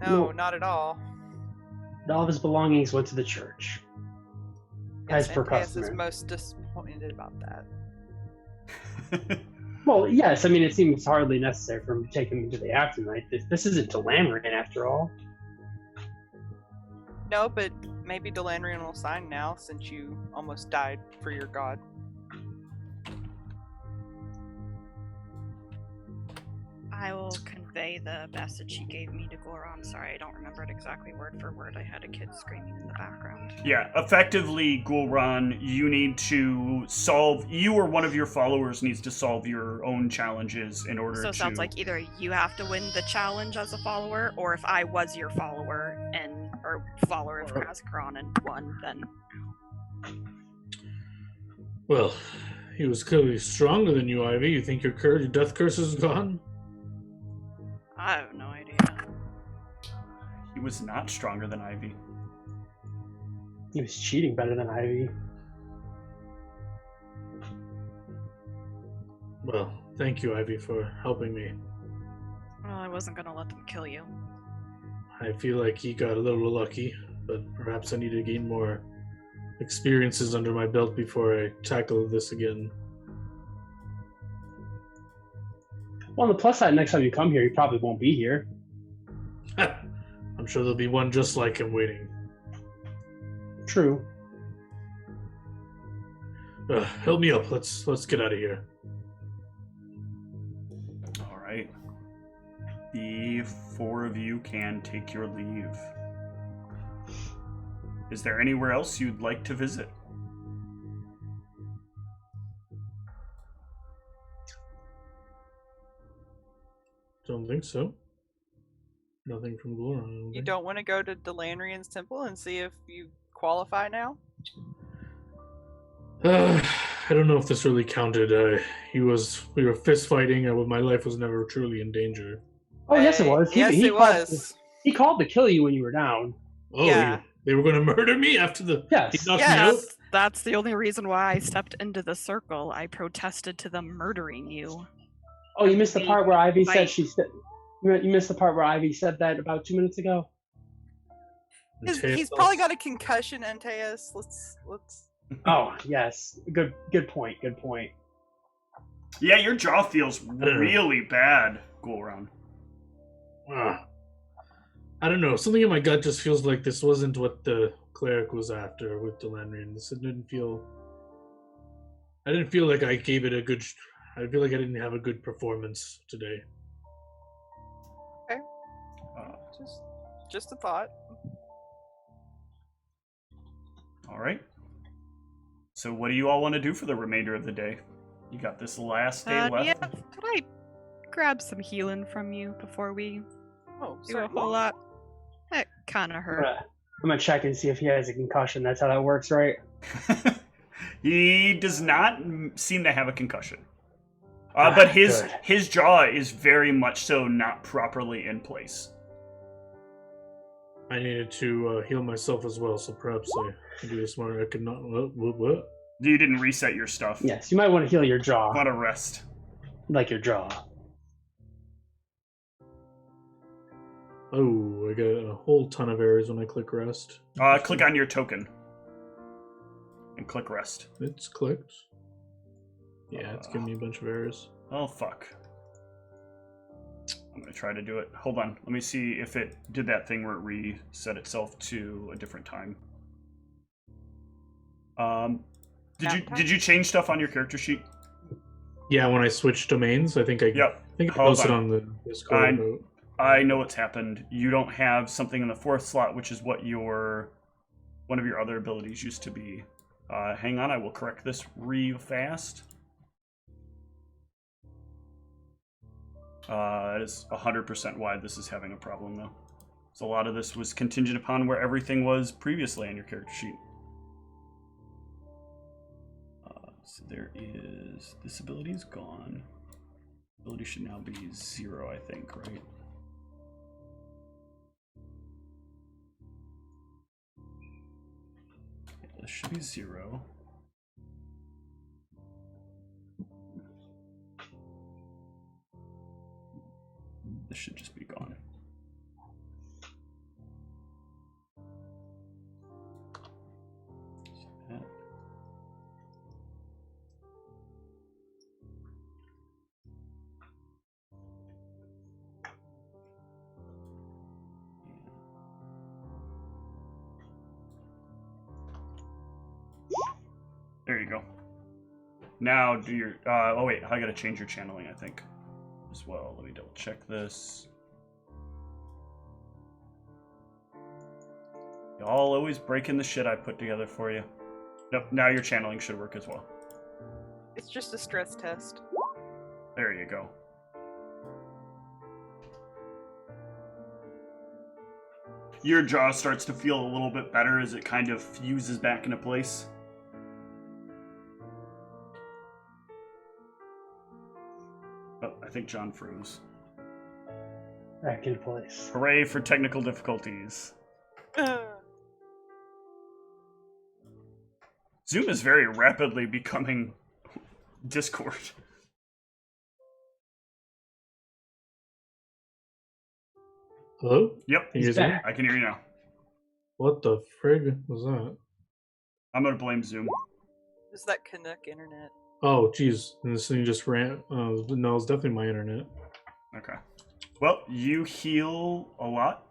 No, not at all. All of his belongings went to the church. As per Antaeus custom. is most disappointed about that. Well, yes, I mean, it seems hardly necessary for him to take him into the afterlife. This isn't Delamrian after all. No, but maybe Delanrian will sign now since you almost died for your god. I will convey the message he gave me to Goron. Sorry, I don't remember it exactly word for word. I had a kid screaming in the background. Yeah, effectively, Gulran, you need to solve... You or one of your followers needs to solve your own challenges in order to... So it sounds like either you have to win the challenge as a follower, or if I was your follower or follower of Kazakron and won, then... Well, he was clearly stronger than you, Ivy. You think your death curse is gone? I have no idea. He was not stronger than Ivy. He was cheating better than Ivy. Well, thank you, Ivy, for helping me. Well, I wasn't gonna let them kill you. I feel like he got a little lucky, but perhaps I need to gain more experiences under my belt before I tackle this again. Well, on the plus side, next time you come here, you probably won't be here. I'm sure there'll be one just like him waiting. True. Help me up. Let's get out of here. All right. The four of you can take your leave. Is there anywhere else you'd like to visit? Don't think so. Nothing from Goron. You don't want to go to Delanrian's temple and see if you qualify now? I don't know if this really counted. We were fist fighting. My life was never truly in danger. Oh, yes, it was. It was. He called to kill you when you were down. Oh, Yeah. They were going to murder me after the... Yes. He knocked Yes. me out? That's the only reason why I stepped into the circle. I protested to them murdering you. Oh, you missed the part where Ivy said Fight. You missed the part where Ivy said that about 2 minutes ago. He's probably got a concussion, Antaeus. Let's. Oh, yes. Good point. Good point. Yeah, your jaw feels really bad, Gulran. I don't know. Something in my gut just feels like this wasn't what the cleric was after with Delandrian. This didn't feel. I didn't feel like I gave it a good. I feel like I didn't have a good performance today. Okay. Just a thought. All right. So, what do you all want to do for the remainder of the day? You got this last day left. Yeah, could I grab some healing from you before we Oh, do a whole lot? That kind of hurt. I'm gonna check and see if he has a concussion. That's how that works, right? He does not seem to have a concussion. But his jaw is very much so not properly in place. I needed to heal myself as well, so perhaps I can do this more. I could not. What? You didn't reset your stuff. Yes, you might want to heal your jaw. Want to rest. Like your jaw. Oh, I got a whole ton of errors when I click rest. Click on your token. And click rest. It's clicked. Yeah, it's giving me a bunch of errors. Oh, fuck. I'm going to try to do it. Hold on. Let me see if it did that thing where it reset itself to a different time. Did you change stuff on your character sheet? Yeah, when I switched domains, I think I Hold posted on. on the Discord note. I know what's happened. You don't have something in the 4th slot, which is what one of your other abilities used to be. Hang on, I will correct this real fast. That is 100% why this is having a problem, though. So a lot of this was contingent upon where everything was previously on your character sheet. So there is... This ability is gone. Ability should now be 0, I think, right? Yeah, this should be 0. This should just be gone. There you go. Now do your... oh wait, I gotta change your channeling, I think, as well. Let me double check this. Y'all always breaking the shit I put together for you. Nope, now your channeling should work as well. It's just a stress test. There you go. Your jaw starts to feel a little bit better as it kind of fuses back into place. Oh, I think John froze. Back in place. Hooray for technical difficulties. Zoom is very rapidly becoming Discord. Hello? Yep, Can you hear me? I can hear you now. What the frig was that? I'm gonna blame Zoom. Is that Canuck internet? Oh, geez. And this thing just ran. No, it's definitely my internet. Okay. Well, you heal a lot.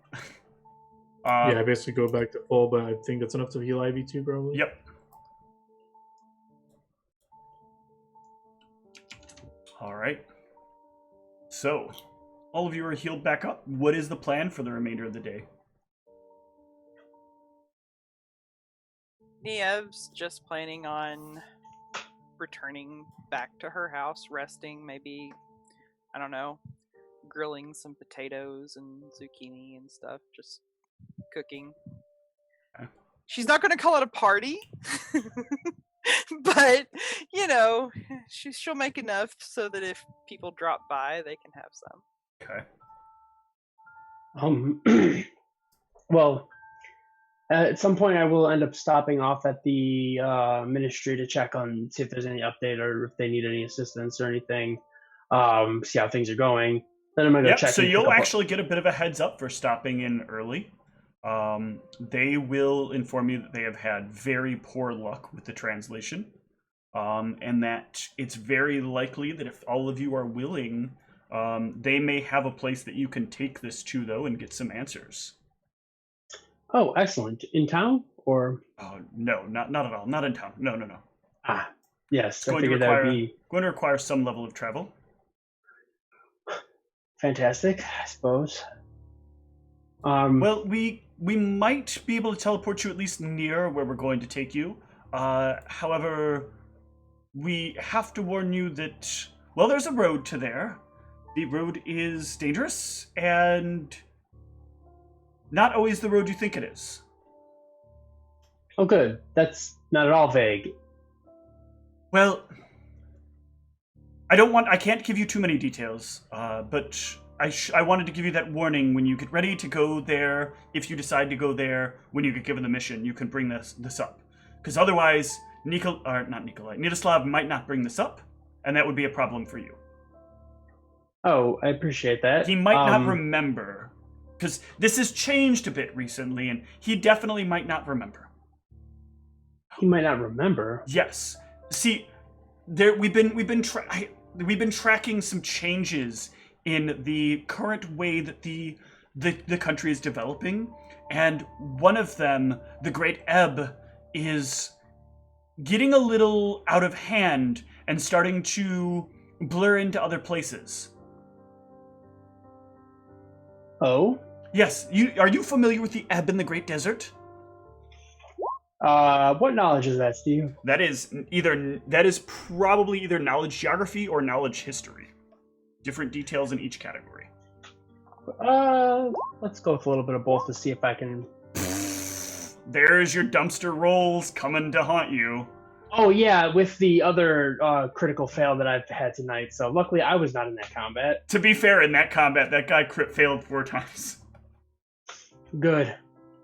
Yeah, I basically go back to full, but I think that's enough to heal Ivy too, probably. Yep. Alright. So, all of you are healed back up. What is the plan for the remainder of the day? Niev's just planning on returning back to her house, resting, maybe, I don't know, grilling some potatoes and zucchini and stuff, just cooking. Okay. She's not going to call it a party, but, you know, she'll make enough so that if people drop by, they can have some. Okay. Well, at some point I will end up stopping off at the ministry to check on, see if there's any update or if they need any assistance or anything, see how things are going. Then I'm going to go check. So you'll actually get a bit of a heads up for stopping in early. They will inform you that they have had very poor luck with the translation, and that it's very likely that if all of you are willing, They may have a place that you can take this to, though, and get some answers. Oh, excellent. In town or? No, not at all. Not in town. No. Ah, yes. It's I figured that would be going to require some level of travel. fantastic, I suppose. Well, we might be able to teleport you at least near where we're going to take you. However, we have to warn you that, well, there's a road to there. The road is dangerous and not always the road you think it is. Oh, good. That's not at all vague. Well, I can't give you too many details, but I wanted to give you that warning when you get ready to go there. If you decide to go there, when you get given the mission, you can bring this up. Because otherwise, Nidislav might not bring this up, and that would be a problem for you. Oh, I appreciate that. He might not remember, because this has changed a bit recently, and he definitely might not remember. He might not remember. Yes. See, we've been tracking some changes in the current way that the country is developing, and one of them, the Great Ebb, is getting a little out of hand and starting to blur into other places. Oh? Yes. Are you familiar with the Ebb in the Great Desert? What knowledge is that, Steve? That is probably either knowledge geography or knowledge history. Different details in each category. Let's go with a little bit of both to see if I can. There's your dumpster rolls coming to haunt you. Oh yeah, with the other critical fail that I've had tonight. So luckily, I was not in that combat. To be fair, in that combat, that guy crit failed 4 times. Good.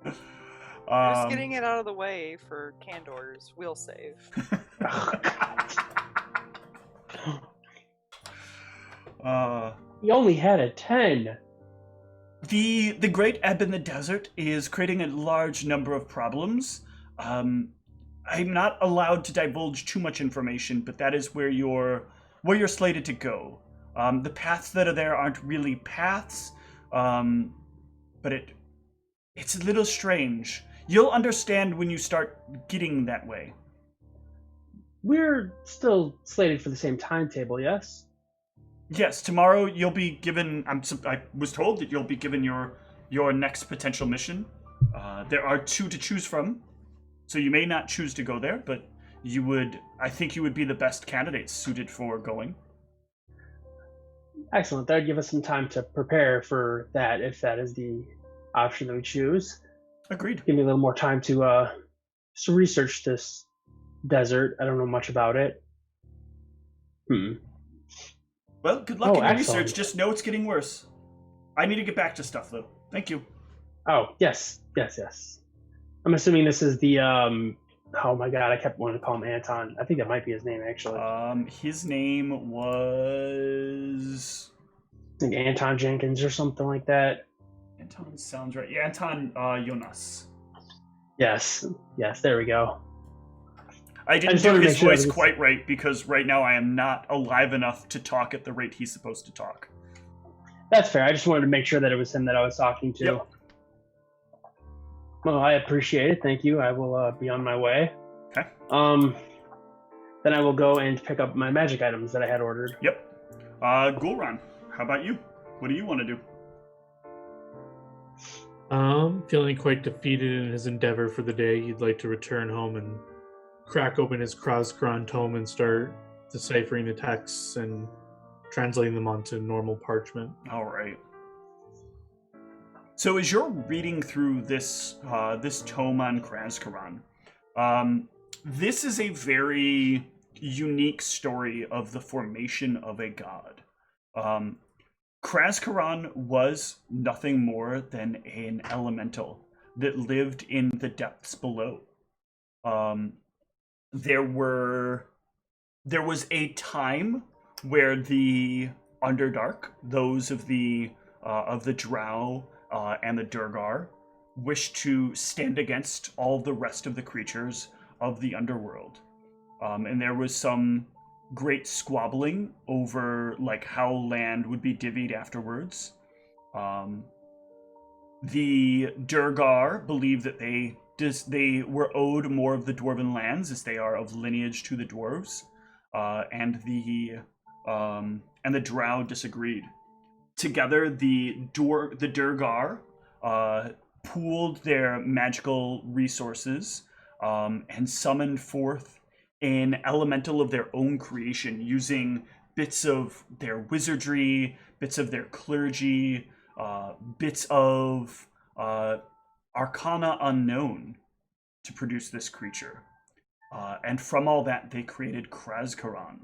Just getting it out of the way for Candor's will save. He only had a 10. The Great Ebb in the Desert is creating a large number of problems. I'm not allowed to divulge too much information, but that is where you're slated to go. The paths that are there aren't really paths, but it's a little strange. You'll understand when you start getting that way. We're still slated for the same timetable, yes? Yes, tomorrow you'll be given. I was told that you'll be given your next potential mission. There are 2 to choose from, so you may not choose to go there, but I think you would be the best candidate suited for going. Excellent. That would give us some time to prepare for that, if that is the option that we choose. Agreed. Give me a little more time to research this desert. I don't know much about it. Well, good luck in your excellent. research. Just know it's getting worse. I need to get back to stuff, though. Thank you. Oh, yes. I'm assuming this is the, oh my god, I kept wanting to call him Anton. I think that might be his name, actually. His name was... I think Anton Jenkins or something like that. Anton sounds right. Yeah, Anton Jonas. Yes, there we go. I didn't do his voice quite right because right now I am not alive enough to talk at the rate he's supposed to talk. That's fair. I just wanted to make sure that it was him that I was talking to. Yep. Well, I appreciate it. Thank you. I will be on my way. Okay. Then I will go and pick up my magic items that I had ordered. Yep. Gulran, how about you? What do you want to do? Feeling quite defeated in his endeavor for the day, he'd like to return home and crack open his Krozkron tome and start deciphering the texts and translating them onto normal parchment. All right. So as you're reading through this tome on Krozkron, this is a very unique story of the formation of a god. Krozkron was nothing more than an elemental that lived in the depths below. There was a time where the Underdark, those of the Drow and the Durgar, wished to stand against all the rest of the creatures of the underworld, and there was some great squabbling over like how land would be divvied afterwards. The Durgar believed that they were owed more of the dwarven lands as they are of lineage to the dwarves, and the Drow disagreed. Together, the Durgar pooled their magical resources and summoned forth an elemental of their own creation, using bits of their wizardry, bits of their clergy, bits of arcana unknown to produce this creature. And from all that, they created Krazkaran.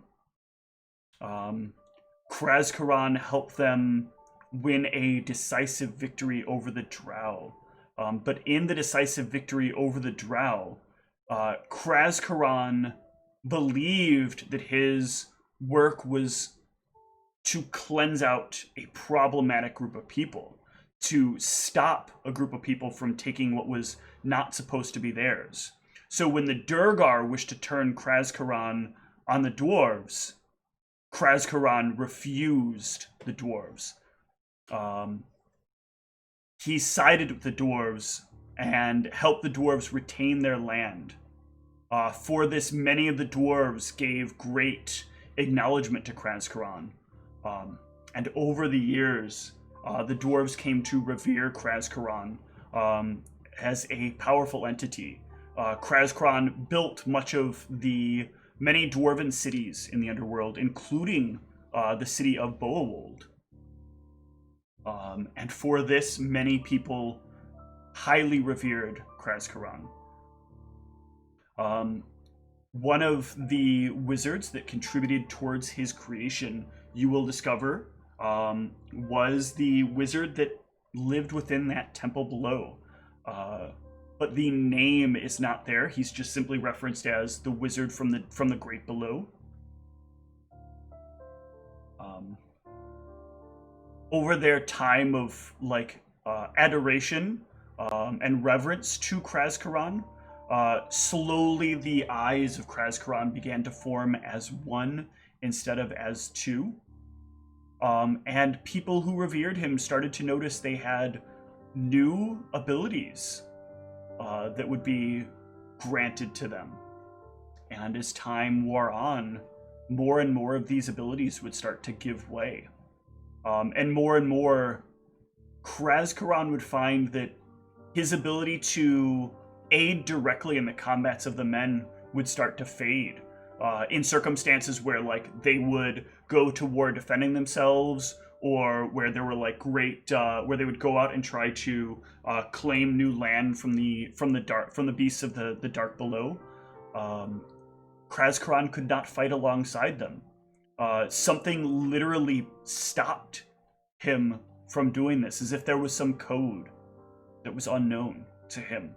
Krazkaran helped them win a decisive victory over the Drow. But in the decisive victory over the Drow, Krazkaran believed that his work was to cleanse out a problematic group of people, to stop a group of people from taking what was not supposed to be theirs. So when the Durgar wished to turn Krazkaran on the dwarves, Krazkaran refused the dwarves. He sided with the dwarves and helped the dwarves retain their land. For this, many of the dwarves gave great acknowledgement to Krazkaran. And over the years, the dwarves came to revere Krazkaran as a powerful entity. Krazkaran built much of the many dwarven cities in the underworld, including the city of Boawold. And for this, many people highly revered Krazkaran. One of the wizards that contributed towards his creation, you will discover, was the wizard that lived within that temple below. But the name is not there. He's just simply referenced as the wizard from the Great Below. Over their time of adoration and reverence to Krazkaran, slowly the eyes of Krazkaran began to form as one instead of as two. And people who revered him started to notice they had new abilities that would be granted to them. And as time wore on, more and more of these abilities would start to give way. And more, Krazkaran would find that his ability to aid directly in the combats of the men would start to fade. In circumstances where they would go to war defending themselves, or where there were where they would go out and try to claim new land from the beasts of the dark below. Krazkaran could not fight alongside them. Something literally stopped him from doing this, as if there was some code that was unknown to him.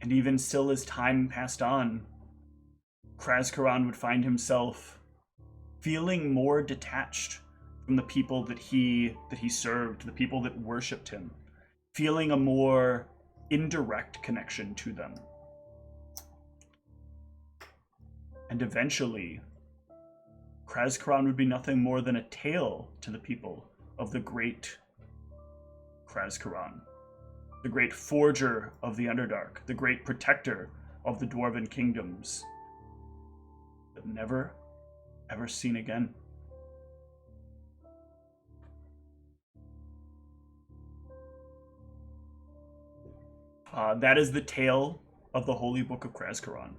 And even still, as time passed on, Krazkaran would find himself feeling more detached from the people that he served, the people that worshipped him, feeling a more indirect connection to them. And eventually, Krazkaran would be nothing more than a tale to the people of the great Krazkaran, the great forger of the Underdark, the great protector of the Dwarven kingdoms, but never, ever seen again. That is the tale of the Holy Book of Krazkaran.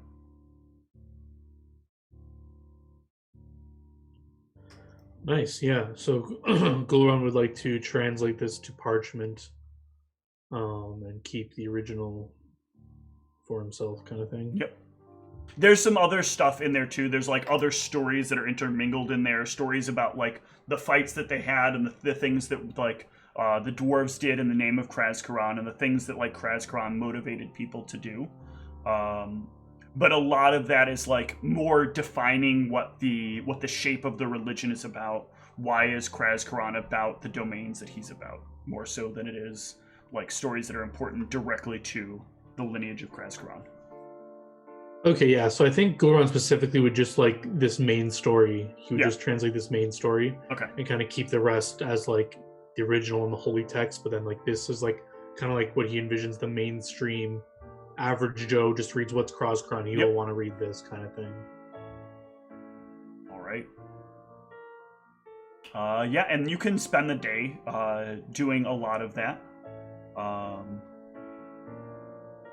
Nice, yeah. So Gulran would like to translate this to parchment, and keep the original for himself, kind of thing. Yep. There's some other stuff in there too. There's other stories that are intermingled in there. Stories about the fights that they had and the things that the dwarves did in the name of Krazkaran, and the things that Krazkaran motivated people to do. But a lot of that is more defining what the shape of the religion is about. Why is Krazkaran about the domains that he's about, more so than it is stories that are important directly to the lineage of Krazkaran. Okay, yeah. So I think Goron specifically would just like this main story. He would Yeah. just translate this main story Okay. and kind of keep the rest as like the original and the holy text. But then like this is like kind of like what he envisions the mainstream average Joe just reads what's cross-cron. He'll Yep. want to read this kind of thing. All right. Yeah, and you can spend the day doing a lot of that.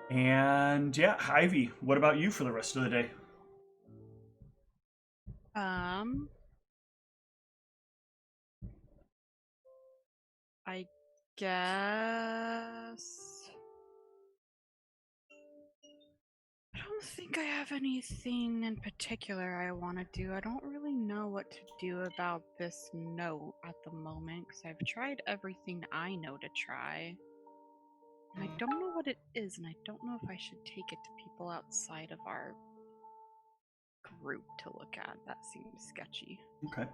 And yeah, Ivy, what about you for the rest of the day? I guess I don't think I have anything in particular I want to do. I don't really know what to do about this note at the moment because I've tried everything I know to try. And I don't know what it is, and I don't know if I should take it to people outside of our group to look at. That seems sketchy. Okay.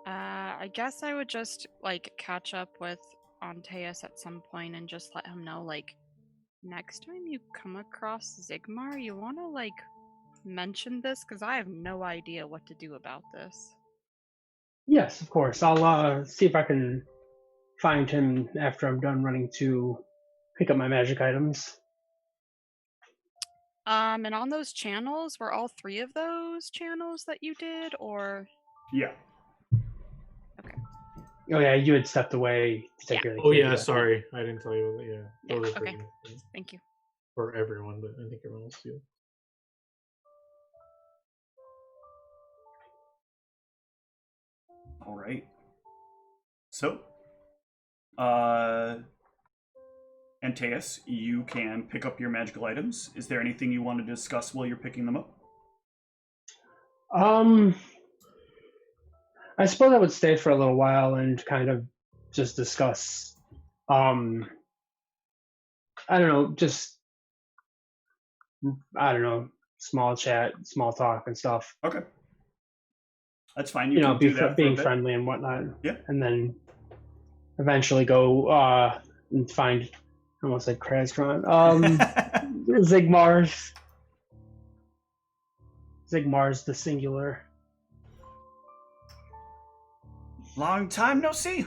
I guess I would just like catch up with Antaeus at some point and just let him know, like, next time you come across Zigmar, you want to like mention this because I have no idea what to do about this. Yes, of course. I'll see if I can find him after I'm done running to pick up my magic items. And on those channels, were all 3 of those channels that you did, or? Yeah. Okay. Oh yeah, you had stepped away to take Yeah. your Oh yeah, sorry, I didn't tell you that. Yeah, Yeah, those are okay. for, Thank you. for everyone, but I think everyone else too. All right. So, Antaeus, you can pick up your magical items. Is there anything you want to discuss while you're picking them up? I suppose I would stay for a little while and kind of just discuss, I don't know, small chat, small talk and stuff. Okay. That's fine. You know, can do that being for a bit. friendly and whatnot. Yeah. And then eventually go and find, I almost said Krascron, Zigmar's the singular. Long time no see.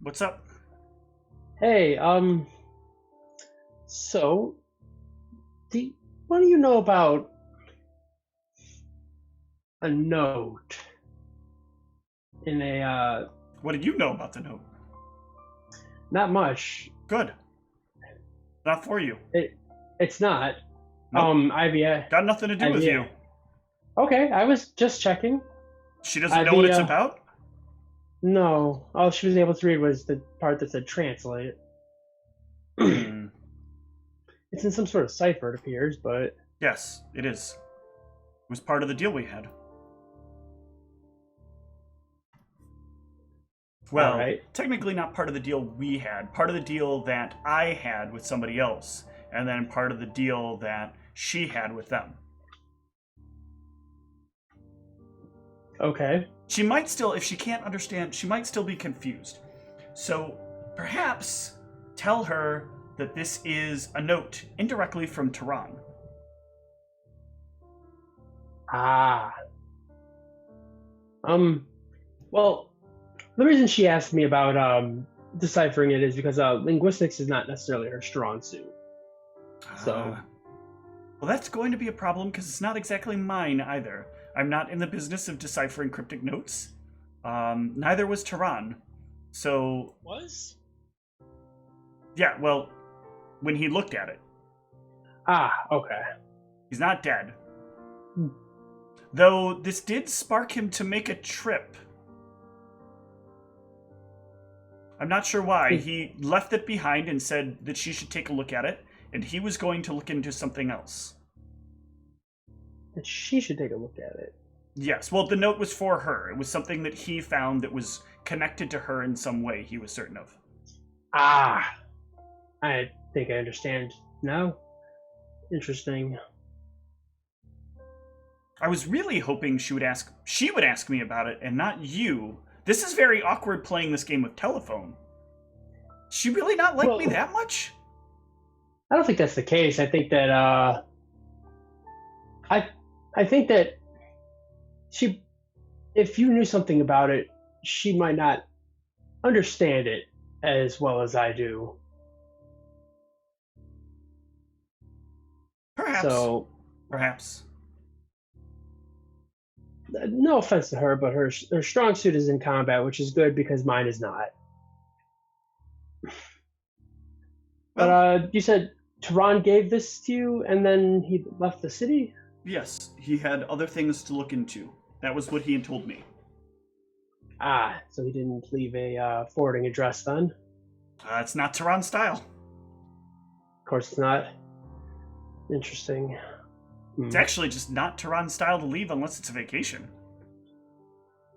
What's up? Hey, so, what do you know about a note in a, What did you know about the note? not much. Good. Not for you. It's not. Nope. Ivy, Got nothing to do with you. okay, I was just checking. She doesn't know what it's about? No, all she was able to read was the part that said translate. Hmm. It's in some sort of cipher, it appears, but... Yes, it is. It was part of the deal we had. Well, Alright. technically not part of the deal we had. Part of the deal that I had with somebody else. And then part of the deal that she had with them. Okay. She might still, if she can't understand, she might still be confused. So perhaps tell her that this is a note indirectly from Tehran. Ah. Well, the reason she asked me about deciphering it is because linguistics is not necessarily her strong suit. So. Well, that's going to be a problem because it's not exactly mine either. I'm not in the business of deciphering cryptic notes. Neither was Tehran. So. Was? Yeah, well, when he looked at it. Ah, okay. He's not dead. Though this did spark him to make a trip. I'm not sure why. He left it behind and said that she should take a look at it, and he was going to look into something else. That she should take a look at it. Yes, well, the note was for her. It was something that he found that was connected to her in some way, he was certain of. Ah. I think I understand now. Interesting. I was really hoping she would ask me about it and not you. This is very awkward playing this game of telephone. She really not like me that much? I don't think that's the case. I think that I think that she, if you knew something about it, she might not understand it as well as I do. Perhaps. So, Perhaps. no offense to her, but her strong suit is in combat, which is good because mine is not. But you said Tehran gave this to you, and then he left the city? Yes, he had other things to look into. That was what he had told me. Ah, so he didn't leave a forwarding address then? It's not Tehran style. Of course it's not. Interesting. It's actually just not Tehran style to leave unless it's a vacation.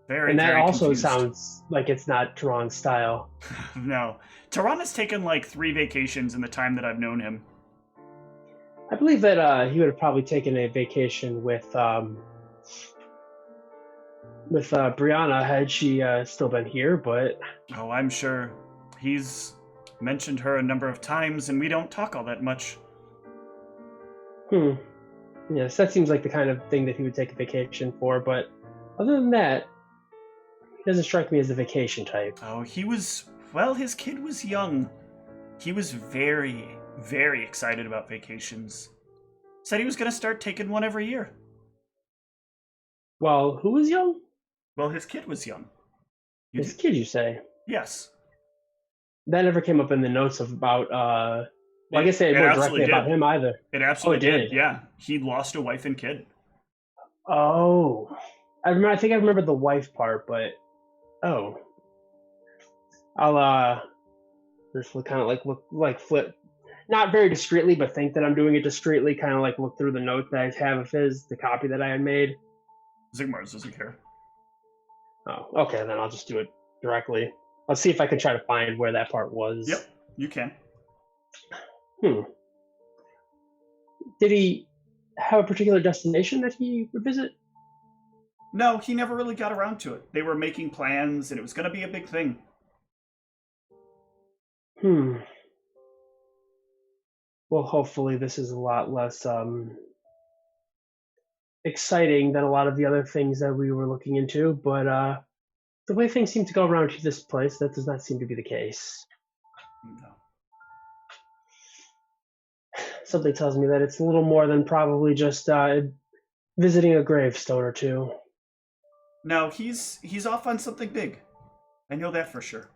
Very, and that very also confused. sounds like it's not Tehran style. No. Tehran has taken like 3 vacations in the time that I've known him. I believe that he would have probably taken a vacation with Brianna had she still been here, but... Oh, I'm sure. He's mentioned her a number of times, and we don't talk all that much. Yes, that seems like the kind of thing that he would take a vacation for, but other than that, he doesn't strike me as a vacation type. Oh, well, his kid was young. He was very, very excited about vacations. Said he was going to start taking one every year. Well, who was young? Well, his kid was young. His kid, you say? Yes. That never came up in the notes about, well, I guess they weren't directly about him either. It absolutely did. Yeah. He lost a wife and kid. Oh. I think I remember the wife part, but... Oh. I'll, just kind of like flip, not very discreetly, but think that I'm doing it discreetly, kind of like look through the note that I have of his, the copy that I had made. Zigmars doesn't care. Oh, okay, then I'll just do it directly. I'll see if I can try to find where that part was. Yep, you can. Did he have a particular destination that he would visit? No, he never really got around to it. They were making plans, and it was going to be a big thing. Well, hopefully this is a lot less exciting than a lot of the other things that we were looking into, but the way things seem to go around to this place, that does not seem to be the case. No. Something tells me that it's a little more than probably just visiting a gravestone or two. No, he's off on something big. I know that for sure.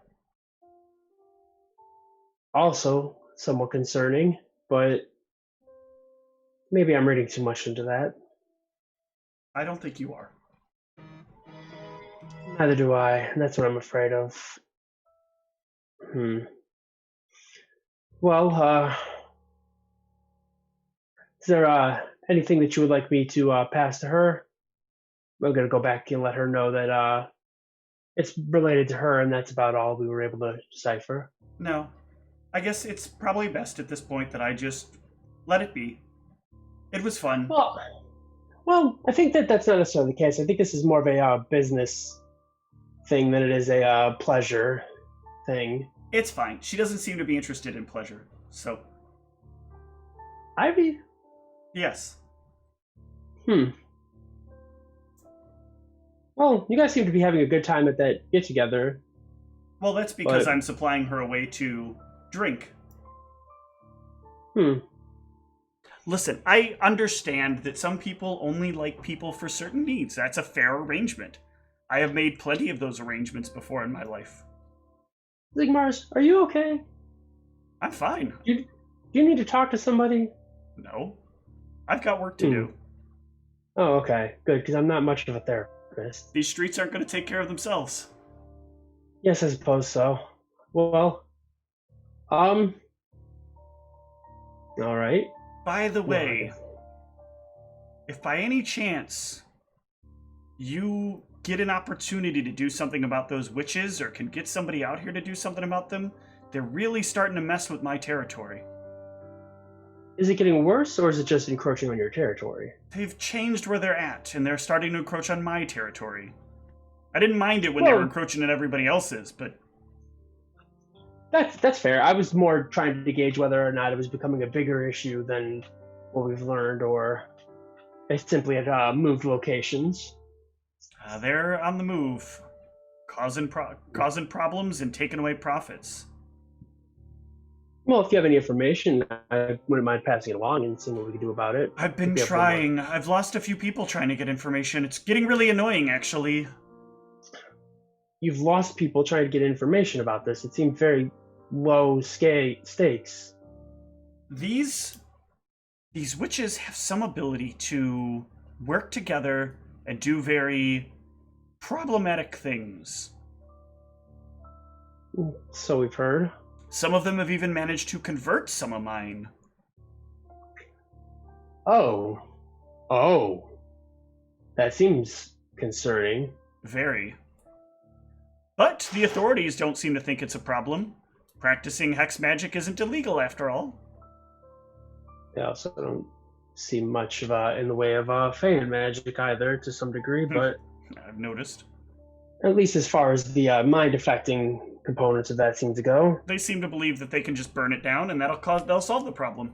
Also, somewhat concerning, but maybe I'm reading too much into that. I don't think you are. Neither do I, and that's what I'm afraid of. Well, is there anything that you would like me to pass to her? I'm going to go back and let her know that it's related to her, and that's about all we were able to decipher. No. I guess it's probably best at this point that I just let it be. It was fun. Well, I think that that's not necessarily the case. I think this is more of a business thing than it is a pleasure thing. It's fine. She doesn't seem to be interested in pleasure, so... Ivy? Yes. Well, you guys seem to be having a good time at that get-together. Well, that's because I'm supplying her a way to drink. Listen, I understand that some people only like people for certain needs. That's a fair arrangement. I have made plenty of those arrangements before in my life. Zigmars, are you okay? I'm fine. Do you need to talk to somebody? No. I've got work to do. Oh, okay. Good, because I'm not much of a therapist. These streets aren't going to take care of themselves. Yes, I suppose so. Well, all right. By the way, if by any chance you get an opportunity to do something about those witches or can get somebody out here to do something about them, they're really starting to mess with my territory. Is it getting worse, or is it just encroaching on your territory? They've changed where they're at, and they're starting to encroach on my territory. I didn't mind it when they were encroaching on everybody else's, but... That's fair. I was more trying to gauge whether or not it was becoming a bigger issue than what we've learned, or they simply had moved locations. They're on the move, causing problems and taking away profits. Well, if you have any information, I wouldn't mind passing it along and seeing what we can do about it. I've been trying. I've lost a few people trying to get information. It's getting really annoying, actually. You've lost people trying to get information about this. It seemed very low stakes. These witches have some ability to work together and do very problematic things. So we've heard. Some of them have even managed to convert some of mine. Oh. That seems concerning. Very. But the authorities don't seem to think it's a problem. Practicing hex magic isn't illegal, after all. I also don't see much of in the way of fey magic either, to some degree, but I've noticed. At least as far as the mind-affecting components of that seem to go. They seem to believe that they can just burn it down, and they'll solve the problem.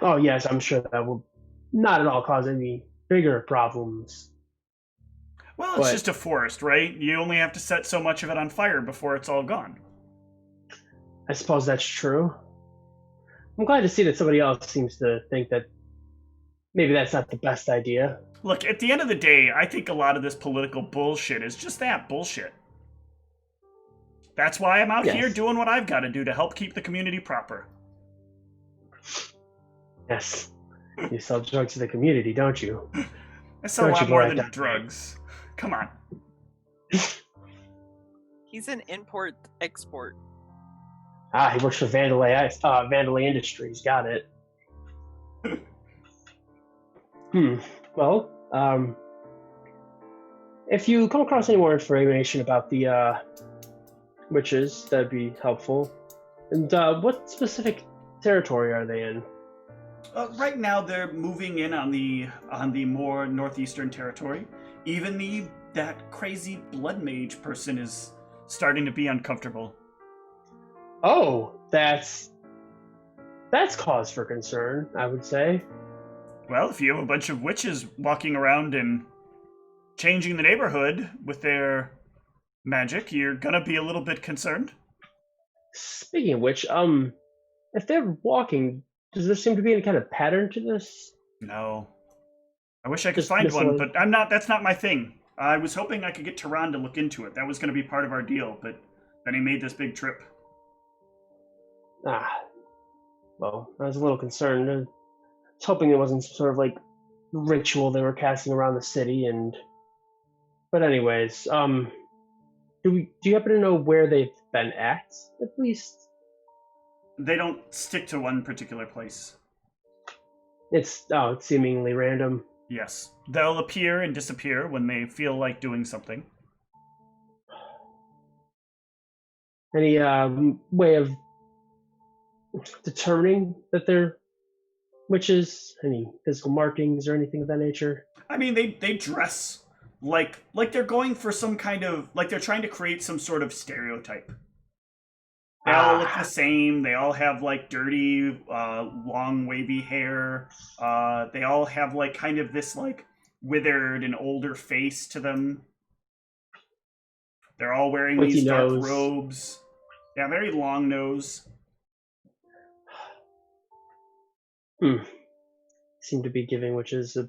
Oh yes, I'm sure that will not at all cause any bigger problems. Well, it's just a forest, right? You only have to set so much of it on fire before it's all gone. I suppose that's true. I'm glad to see that somebody else seems to think that maybe that's not the best idea. Look, at the end of the day, I think a lot of this political bullshit is just that, bullshit. That's why I'm out here doing what I've got to do to help keep the community proper. Yes. You sell drugs to the community, don't you? I sell a lot more than drugs. Come on. He's an import-export. He works for Vandalay Industries. Got it. Well, if you come across any more information about the witches, that'd be helpful. And what specific territory are they in? Right now, they're moving in on the more northeastern territory. Even that crazy blood mage person is starting to be uncomfortable. Oh, that's cause for concern, I would say. Well, if you have a bunch of witches walking around and changing the neighborhood with their magic, you're gonna be a little bit concerned. Speaking of which, if they're walking, does there seem to be any kind of pattern to this? No. I wish I could find one, but that's not my thing. I was hoping I could get Tehran to look into it. That was going to be part of our deal, but then he made this big trip. Well, I was a little concerned. I was hoping it wasn't some sort of ritual they were casting around the city, but anyways, do you happen to know where they've been at least? They don't stick to one particular place. It's seemingly random. Yes. They'll appear and disappear when they feel like doing something. Any way of determining that they're witches? Any physical markings or anything of that nature? I mean, they dress like they're going for some kind of, they're trying to create some sort of stereotype. They all look the same. They all have dirty, long, wavy hair. They all have kind of this withered and older face to them. They're all wearing these dark robes. Yeah, very long nose. Seem to be giving witches a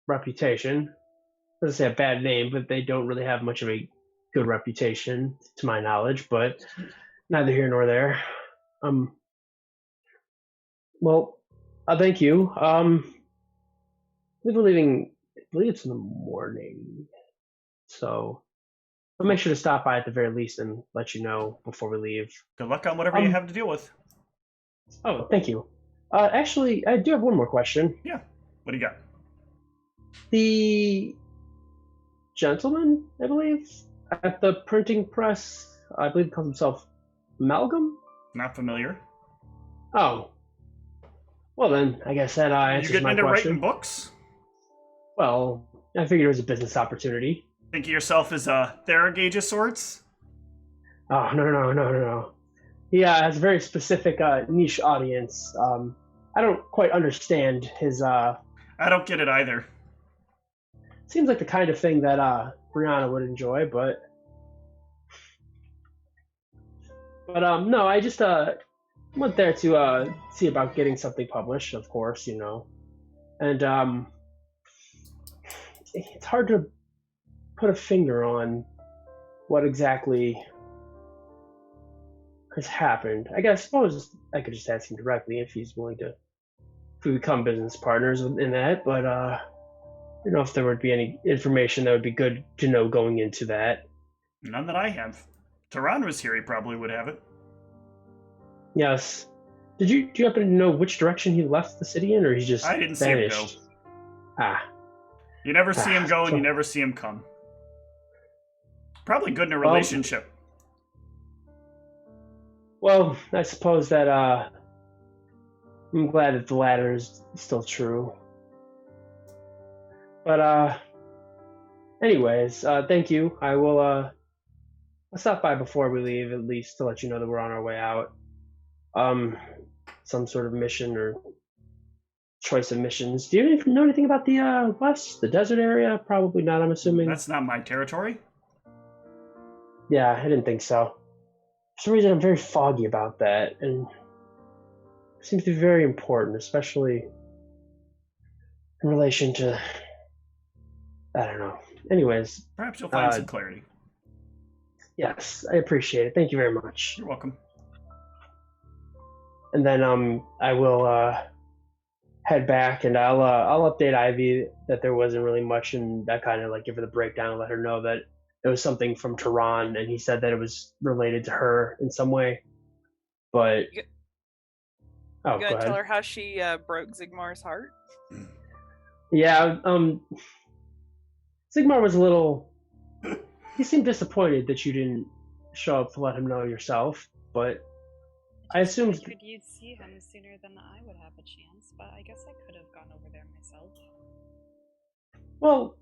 reputation. I was gonna say a bad name, but they don't really have much of a good reputation, to my knowledge. But neither here nor there. Well, thank you. We're leaving. I believe it's in the morning, so I'll make sure to stop by at the very least and let you know before we leave. Good luck on whatever you have to deal with. Oh, thank you. Actually, I do have one more question. Yeah. What do you got? The gentleman, I believe, at the printing press, I believe he calls himself Amalgam? Not familiar. Oh. Well then, I guess that answers my question. You getting into writing books? Well, I figured it was a business opportunity. Think of yourself as a Theurgy of sorts? Oh, no. he has a very specific niche audience. I don't quite understand his. I don't get it either. Seems like the kind of thing that Brianna would enjoy, but no, I just went there to see about getting something published, of course, and it's hard to put a finger on what exactly has happened. I suppose I could just ask him directly if he's willing to become business partners in that, but I don't know if there would be any information that would be good to know going into that. None that I have. Tehran was here, he probably would have it. Yes. Do you happen to know which direction he left the city in, or he just I didn't vanished? see him go. Ah. You never see him go and you never see him come. Probably good in a relationship. Well, I suppose that I'm glad that the latter is still true. But anyways, thank you. I will I'll stop by before we leave, at least to let you know that we're on our way out. Some sort of mission or choice of missions. Do you know anything about the west, the desert area? Probably not, I'm assuming. That's not my territory. Yeah, I didn't think so. For some reason, I'm very foggy about that, and it seems to be very important, especially in relation to, I don't know. Anyways. Perhaps you'll find some clarity. Yes, I appreciate it. Thank you very much. You're welcome. And then I will head back, and I'll update Ivy that there wasn't really much, and I kind of give her the breakdown and let her know that it was something from Tehran, and he said that it was related to her in some way. But you go gonna ahead. tell her how she broke Zigmar's heart? Yeah, Sigmar was a little. He seemed disappointed that you didn't show up to let him know yourself, but I assumed. Could you see him sooner than I would have a chance? But I guess I could have gone over there myself. Well,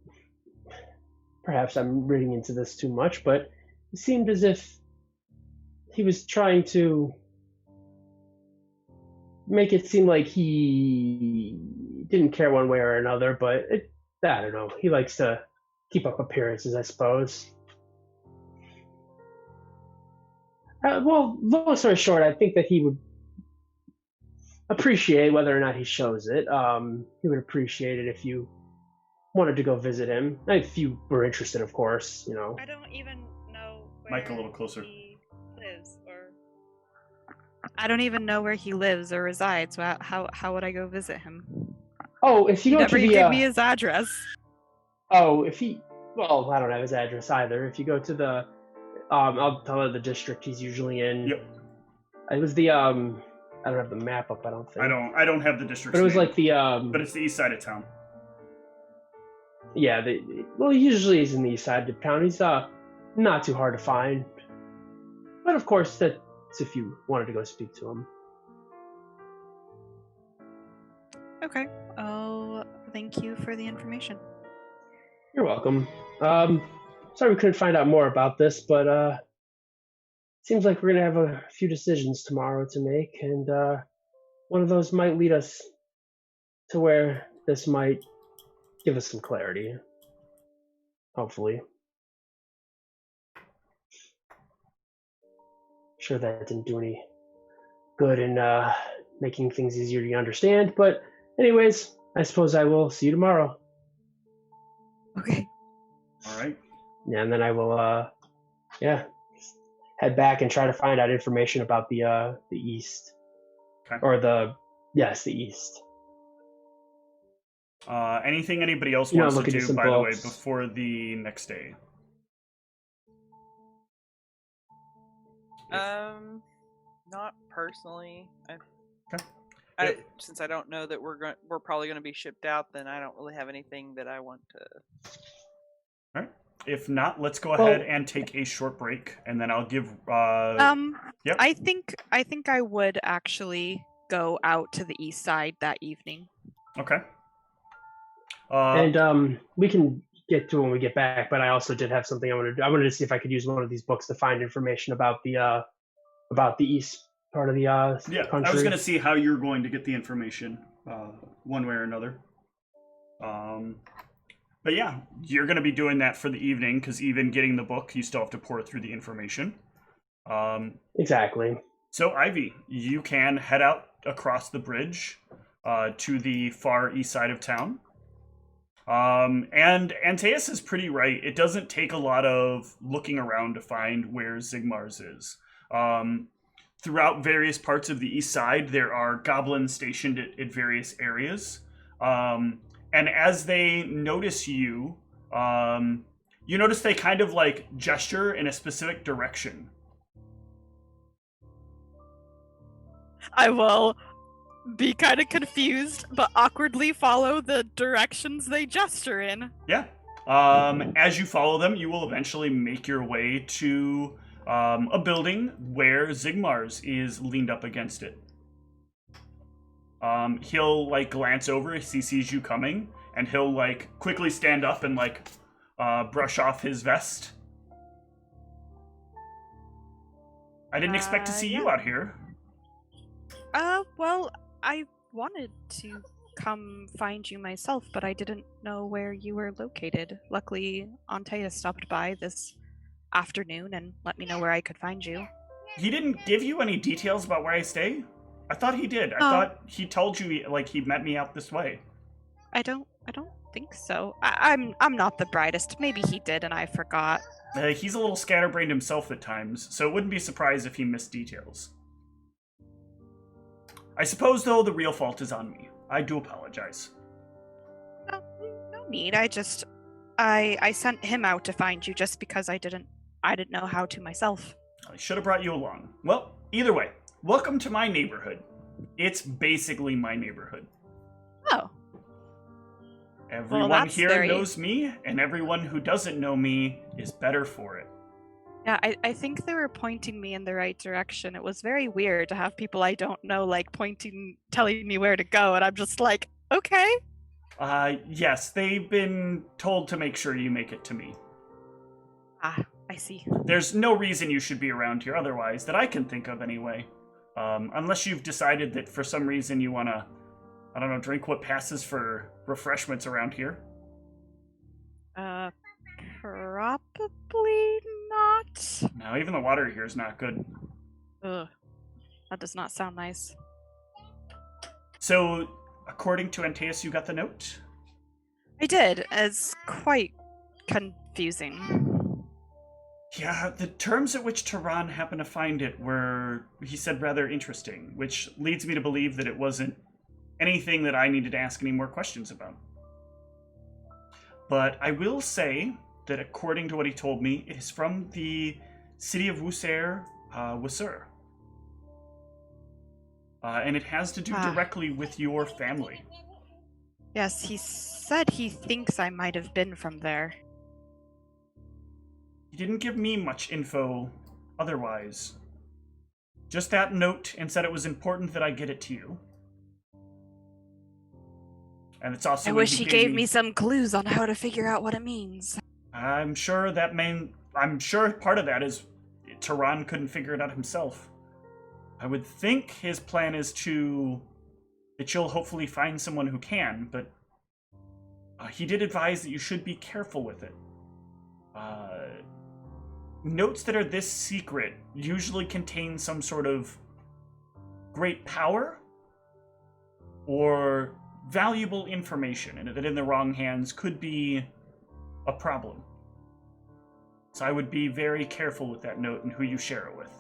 perhaps I'm reading into this too much, but it seemed as if he was trying to make it seem like he didn't care one way or another, but I don't know. He likes to keep up appearances, I suppose. Well, long story short, I think that he would appreciate whether or not he shows it. He would appreciate it if you wanted to go visit him. If you were interested, of course, I don't even know where Mike, a little closer. he lives, or I don't even know where he lives or resides. So how would I go visit him? Oh, if you He go never to the gave me his address. well, I don't have his address either. If you go to the I'll tell her the district he's usually in. Yep. It was the I don't have the map up, I don't think. I don't have the district. But it was name, like the but it's the east side of town. Yeah, usually he's in the east side of town. He's not too hard to find. But of course, that's if you wanted to go speak to him. Okay. Oh, thank you for the information. You're welcome. Sorry we couldn't find out more about this, but seems like we're gonna have a few decisions tomorrow to make, and one of those might lead us to where this might give us some clarity. Hopefully. Sure that didn't do any good in making things easier to understand, but anyways, I suppose I will see you tomorrow. Okay. All right. Yeah, and then I will head back and try to find out information about the east. Okay. Or the east. Anything anybody else wants to do, by the way, before the next day? Not personally. Okay. Since I don't know that we're probably going to be shipped out, then I don't really have anything that I want to. All right. If not, let's go ahead and take a short break, and then I'll give. Yep. I think I would actually go out to the east side that evening. Okay. And we can get to when we get back, but I also did have something I wanted to see if I could use one of these books to find information about the about the east part of the Yeah, country. I was going to see how you're going to get the information, one way or another. But yeah, you're going to be doing that for the evening, because even getting the book, you still have to pour through the information. Exactly. So, Ivy, you can head out across the bridge to the far east side of town. And Antaeus is pretty right. It doesn't take a lot of looking around to find where Zigmar's is. Throughout various parts of the east side, there are goblins stationed at various areas. And as they notice you, you notice they kind of like gesture in a specific direction. I will be kind of confused, but awkwardly follow the directions they gesture in. Yeah. As you follow them, you will eventually make your way to a building where Zigmar's is leaned up against it. He'll like glance over as he sees you coming, and he'll like quickly stand up and like brush off his vest. I didn't expect to see you out here. Well, I wanted to come find you myself, but I didn't know where you were located. Luckily, Antaeus stopped by this afternoon and let me know where I could find you. He didn't give you any details about where I stay? I thought he did. I thought he told you like he met me out this way. I don't think so. I'm not the brightest. Maybe he did and I forgot. He's a little scatterbrained himself at times, so it wouldn't be surprised if he missed details. I suppose, though, the real fault is on me. I do apologize. No need. I sent him out to find you just because I didn't know how to myself. I should have brought you along. Well, either way, welcome to my neighborhood. It's basically my neighborhood. Oh. Everyone here knows me, and everyone who doesn't know me is better for it. Yeah, I think they were pointing me in the right direction. It was very weird to have people I don't know, like, telling me where to go, and I'm just like, okay. Yes, they've been told to make sure you make it to me. Ah, I see. There's no reason you should be around here otherwise, that I can think of anyway. Unless you've decided that for some reason you want to, I don't know, drink what passes for refreshments around here. Probably not. No, even the water here is not good. Ugh. That does not sound nice. So, according to Antaeus, you got the note? I did. It's quite confusing. Yeah, the terms at which Tehran happened to find it were, he said, rather interesting, which leads me to believe that it wasn't anything that I needed to ask any more questions about. But I will say that according to what he told me, it is from the city of Wusser. And it has to do directly with your family. Yes, he said he thinks I might have been from there. He didn't give me much info otherwise. Just that note, and said it was important that I get it to you. And it's also. I wish he gave me some clues on how to figure out what it means. I'm sure part of that is Tehran couldn't figure it out himself. I would think his plan is that you'll hopefully find someone who can, but he did advise that you should be careful with it. Notes that are this secret usually contain some sort of great power or valuable information, and that in the wrong hands could be a problem. So I would be very careful with that note and who you share it with.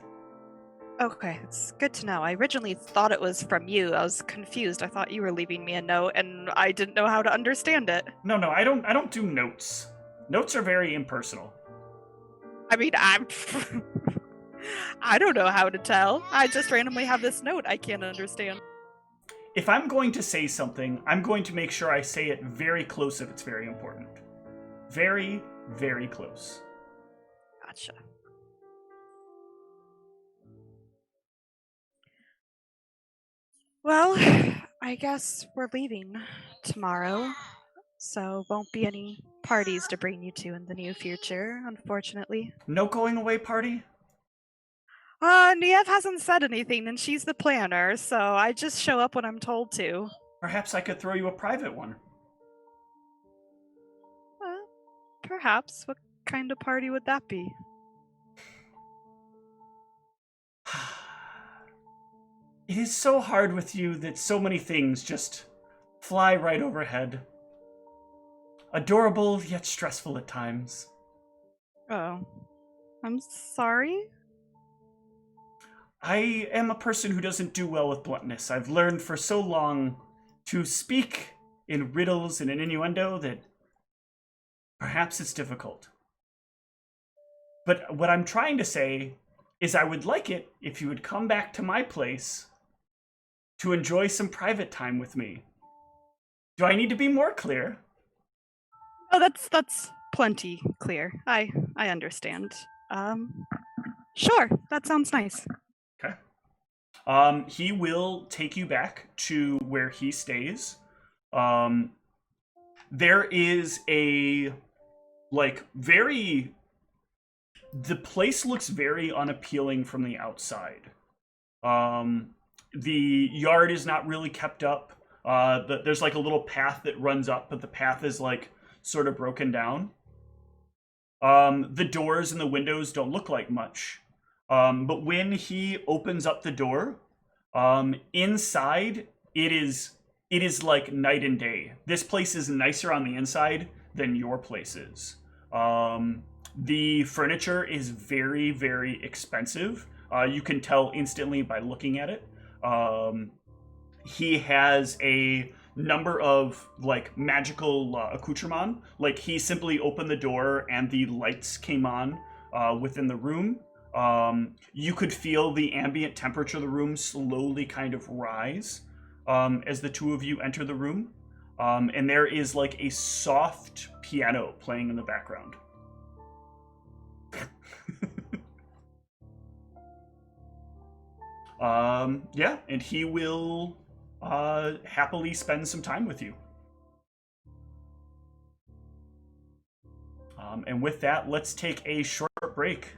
Okay, it's good to know. I originally thought it was from you. I was confused. I thought you were leaving me a note, and I didn't know how to understand it. No, I don't do notes. Notes are very impersonal. I mean, I don't know how to tell. I just randomly have this note I can't understand. If I'm going to say something, I'm going to make sure I say it very close if it's very important. Very, very close. Gotcha. Well, I guess we're leaving tomorrow, so won't be any parties to bring you to in the near future, unfortunately. No going away party? Niev hasn't said anything, and she's the planner, so I just show up when I'm told to. Perhaps I could throw you a private one. Perhaps. What kind of party would that be? It is so hard with you that so many things just fly right overhead. Adorable, yet stressful at times. Oh. I'm sorry? I am a person who doesn't do well with bluntness. I've learned for so long to speak in riddles and in innuendo that perhaps it's difficult. But what I'm trying to say is I would like it if you would come back to my place to enjoy some private time with me. Do I need to be more clear? Oh, that's plenty clear. I understand. Sure, that sounds nice. Okay. He will take you back to where he stays. There is a, the place looks very unappealing from the outside. The yard is not really kept up. There's like a little path that runs up, but the path is like sort of broken down. The doors and the windows don't look like much. But when he opens up the door, inside it is like night and day. This place is nicer on the inside than your place is. The furniture is very, very expensive. You can tell instantly by looking at it. He has a number of like magical accoutrement. Like he simply opened the door and the lights came on within the room. You could feel the ambient temperature of the room slowly kind of rise as the two of you enter the room. And there is like a soft piano playing in the background. Yeah, and he will happily spend some time with you. And with that, let's take a short break.